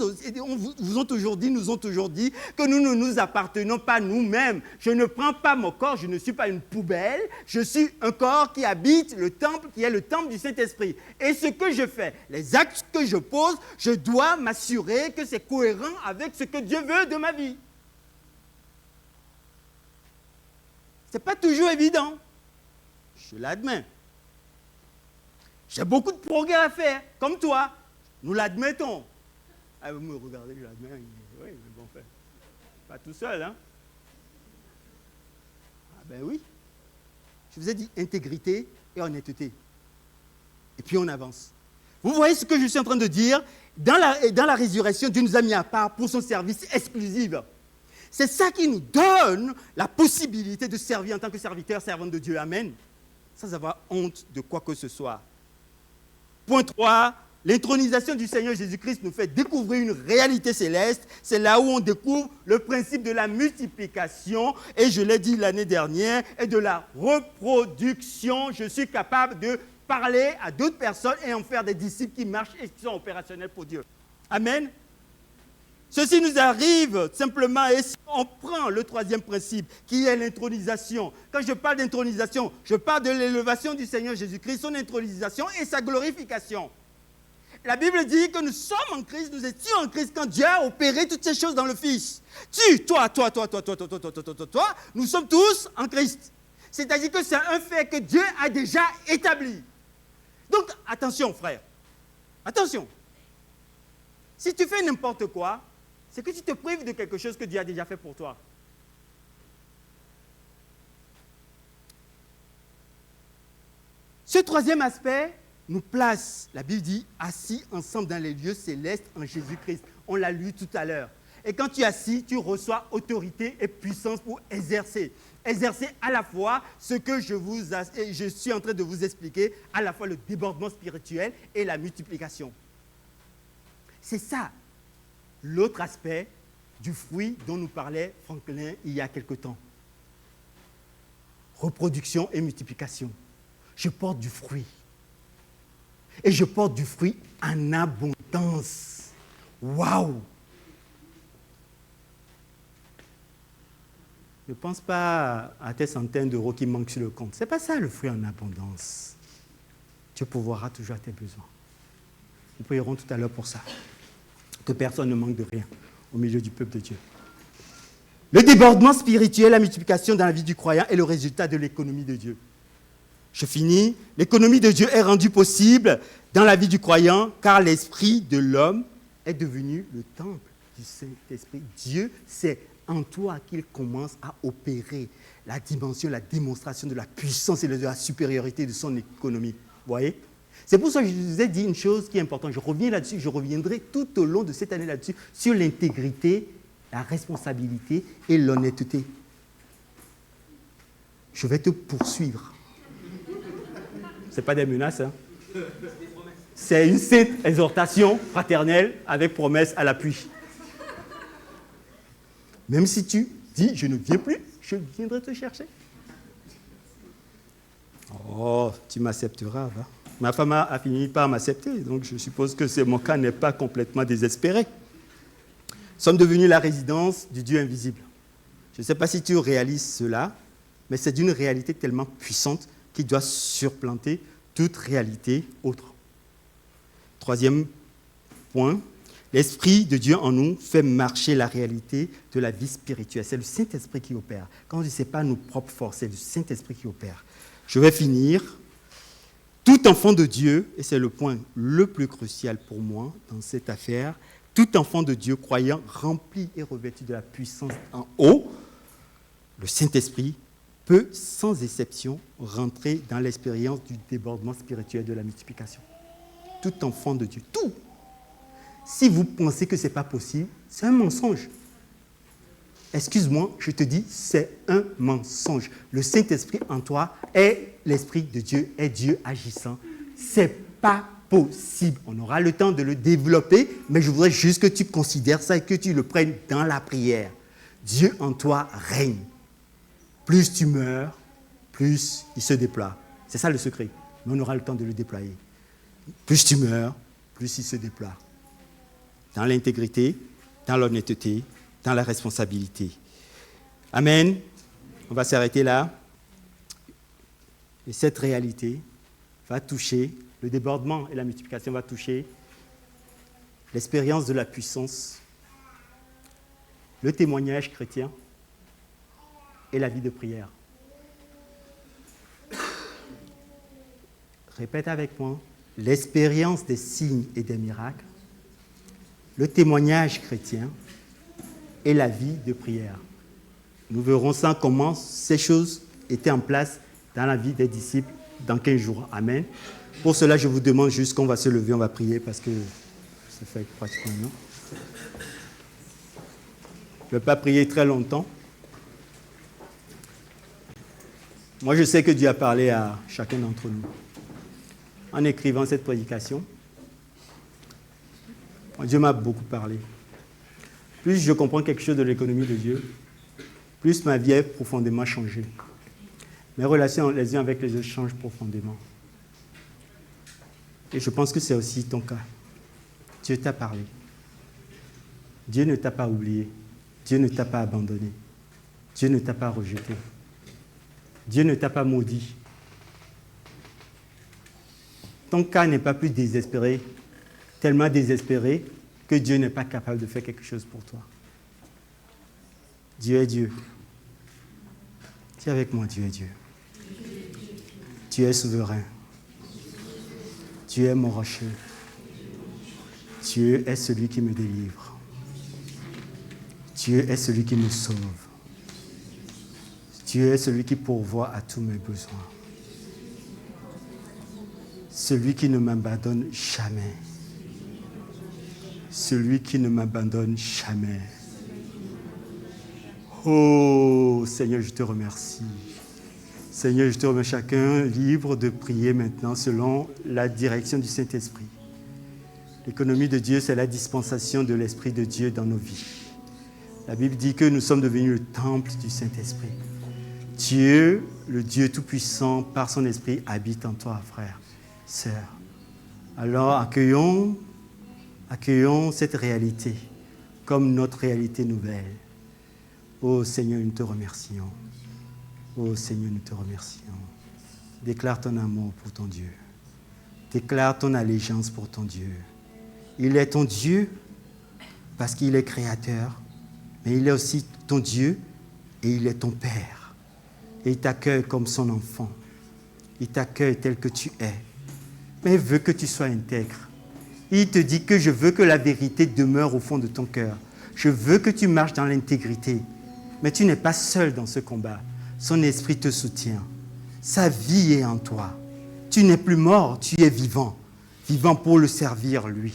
nous ont toujours dit que nous ne nous appartenons pas nous-mêmes. Je ne prends pas mon corps, je ne suis pas une poubelle, je suis un corps qui habite le temple, qui est le temple du Saint-Esprit. Et ce que je fais, les actes que je pose, je dois m'assurer que c'est cohérent avec ce que Dieu veut de ma vie. Ce n'est pas toujours évident. Je l'admets. J'ai beaucoup de progrès à faire, comme toi. Nous l'admettons. Ah, vous me regardez, je l'admets. Oui, mais bon, fait. Pas tout seul, hein? Ah ben oui. Je vous ai dit intégrité et honnêteté. Et puis on avance. Vous voyez ce que je suis en train de dire? Dans la résurrection, Dieu nous a mis à part pour son service exclusif. C'est ça qui nous donne la possibilité de servir en tant que serviteur, servante de Dieu. Amen. Sans avoir honte de quoi que ce soit. Point 3, l'intronisation du Seigneur Jésus-Christ nous fait découvrir une réalité céleste. C'est là où on découvre le principe de la multiplication, et je l'ai dit l'année dernière, et de la reproduction. Je suis capable de parler à d'autres personnes et en faire des disciples qui marchent et qui sont opérationnels pour Dieu. Amen. Ceci nous arrive simplement, et si on prend le troisième principe, qui est l'intronisation. Quand je parle d'intronisation, je parle de l'élévation du Seigneur Jésus-Christ, son intronisation et sa glorification. La Bible dit que nous sommes en Christ, nous étions en Christ quand Dieu a opéré toutes ces choses dans le Fils. Toi, nous sommes tous en Christ. C'est-à-dire que c'est un fait que Dieu a déjà établi. Donc, attention, frère. Attention. Si tu fais n'importe quoi, c'est que tu te prives de quelque chose que Dieu a déjà fait pour toi. Ce troisième aspect nous place, la Bible dit, assis ensemble dans les lieux célestes en Jésus-Christ. On l'a lu tout à l'heure. Et quand tu es assis, tu reçois autorité et puissance pour exercer. Exercer à la fois ce que je suis en train de vous expliquer, à la fois le débordement spirituel et la multiplication. C'est ça, l'autre aspect du fruit dont nous parlait Franklin il y a quelque temps. Reproduction et multiplication. Je porte du fruit. Et je porte du fruit en abondance. Waouh! Ne pense pas à tes centaines d'euros qui manquent sur le compte. Ce n'est pas ça le fruit en abondance. Dieu pourvoira toujours à tes besoins. Nous prierons tout à l'heure pour ça. Que personne ne manque de rien au milieu du peuple de Dieu. Le débordement spirituel, la multiplication dans la vie du croyant est le résultat de l'économie de Dieu. Je finis. L'économie de Dieu est rendue possible dans la vie du croyant car l'esprit de l'homme est devenu le temple du Saint-Esprit. Dieu, c'est en toi qu'il commence à opérer la dimension, la démonstration de la puissance et de la supériorité de son économie. Vous voyez? C'est pour ça que je vous ai dit une chose qui est importante. Je reviens là-dessus, je reviendrai tout au long de cette année là-dessus, sur l'intégrité, la responsabilité et l'honnêteté. Je vais te poursuivre. Ce n'est pas des menaces, hein? C'est une sainte exhortation fraternelle avec promesse à l'appui. Même si tu dis, je ne viens plus, je viendrai te chercher. Oh, tu m'accepteras, va. Ma femme a fini par m'accepter, donc je suppose que mon cas n'est pas complètement désespéré. Nous sommes devenus la résidence du Dieu invisible. Je ne sais pas si tu réalises cela, mais c'est d'une réalité tellement puissante qui doit surplanter toute réalité autre. Troisième point, l'Esprit de Dieu en nous fait marcher la réalité de la vie spirituelle. C'est le Saint-Esprit qui opère. Quand on dit ce n'est pas nos propres forces, c'est le Saint-Esprit qui opère. Je vais finir. Tout enfant de Dieu, et c'est le point le plus crucial pour moi dans cette affaire, tout enfant de Dieu croyant, rempli et revêtu de la puissance en haut, le Saint-Esprit peut sans exception rentrer dans l'expérience du débordement spirituel de la multiplication. Tout enfant de Dieu, tout. Si vous pensez que ce n'est pas possible, c'est un mensonge. Excuse-moi, je te dis, c'est un mensonge. Le Saint-Esprit en toi est l'Esprit de Dieu, est Dieu agissant. Ce n'est pas possible. On aura le temps de le développer, mais je voudrais juste que tu considères ça et que tu le prennes dans la prière. Dieu en toi règne. Plus tu meurs, plus il se déploie. C'est ça le secret. Mais on aura le temps de le déployer. Plus tu meurs, plus il se déploie. Dans l'intégrité, dans l'honnêteté, dans la responsabilité. Amen. On va s'arrêter là. Et cette réalité va toucher, le débordement et la multiplication va toucher l'expérience de la puissance, le témoignage chrétien et la vie de prière. Répète avec moi, l'expérience des signes et des miracles, le témoignage chrétien et la vie de prière. Nous verrons ça, comment ces choses étaient en place dans la vie des disciples dans 15 jours. Amen. Pour cela, je vous demande juste qu'on va se lever, on va prier parce que ça fait pratiquement un an. Je ne vais pas prier très longtemps. Moi, je sais que Dieu a parlé à chacun d'entre nous. En écrivant cette prédication, Dieu m'a beaucoup parlé. Plus je comprends quelque chose de l'économie de Dieu, plus ma vie est profondément changée. Mes relations les unes avec les autres changent profondément. Et je pense que c'est aussi ton cas. Dieu t'a parlé. Dieu ne t'a pas oublié. Dieu ne t'a pas abandonné. Dieu ne t'a pas rejeté. Dieu ne t'a pas maudit. Ton cas n'est pas plus désespéré, tellement désespéré que Dieu n'est pas capable de faire quelque chose pour toi. Dieu est Dieu. Dis avec moi, Dieu est Dieu. Dieu est souverain. Dieu est mon rocher. Dieu est celui qui me délivre. Dieu est celui qui me sauve. Dieu est celui qui pourvoit à tous mes besoins. Celui qui ne m'abandonne jamais. Celui qui ne m'abandonne jamais. Oh Seigneur, je te remercie. Seigneur, je te remercie. Chacun libre de prier maintenant selon la direction du Saint-Esprit. L'économie de Dieu, c'est la dispensation de l'Esprit de Dieu dans nos vies. La Bible dit que nous sommes devenus le temple du Saint-Esprit. Dieu, le Dieu Tout-Puissant, par son Esprit, habite en toi, frère, sœur. Alors, accueillons cette réalité comme notre réalité nouvelle. Oh Seigneur, nous te remercions. Oh Seigneur, nous te remercions. Déclare ton amour pour ton Dieu. Déclare ton allégeance pour ton Dieu. Il est ton Dieu parce qu'il est créateur, mais il est aussi ton Dieu et il est ton Père. Et il t'accueille comme son enfant. Il t'accueille tel que tu es. Mais il veut que tu sois intègre. Il te dit que je veux que la vérité demeure au fond de ton cœur. Je veux que tu marches dans l'intégrité. Mais tu n'es pas seul dans ce combat. Son esprit te soutient. Sa vie est en toi. Tu n'es plus mort, tu es vivant. Vivant pour le servir, lui.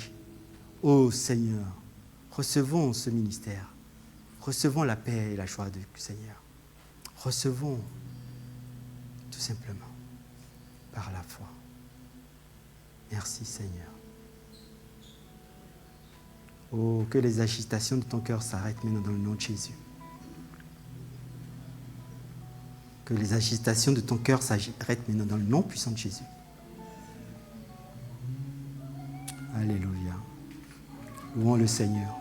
Ô Seigneur, recevons ce ministère. Recevons la paix et la joie du Seigneur. Recevons tout simplement par la foi. Merci Seigneur. Oh, que les agitations de ton cœur s'arrêtent maintenant dans le nom de Jésus. Que les agitations de ton cœur s'arrêtent maintenant dans le nom puissant de Jésus. Alléluia. Louons le Seigneur.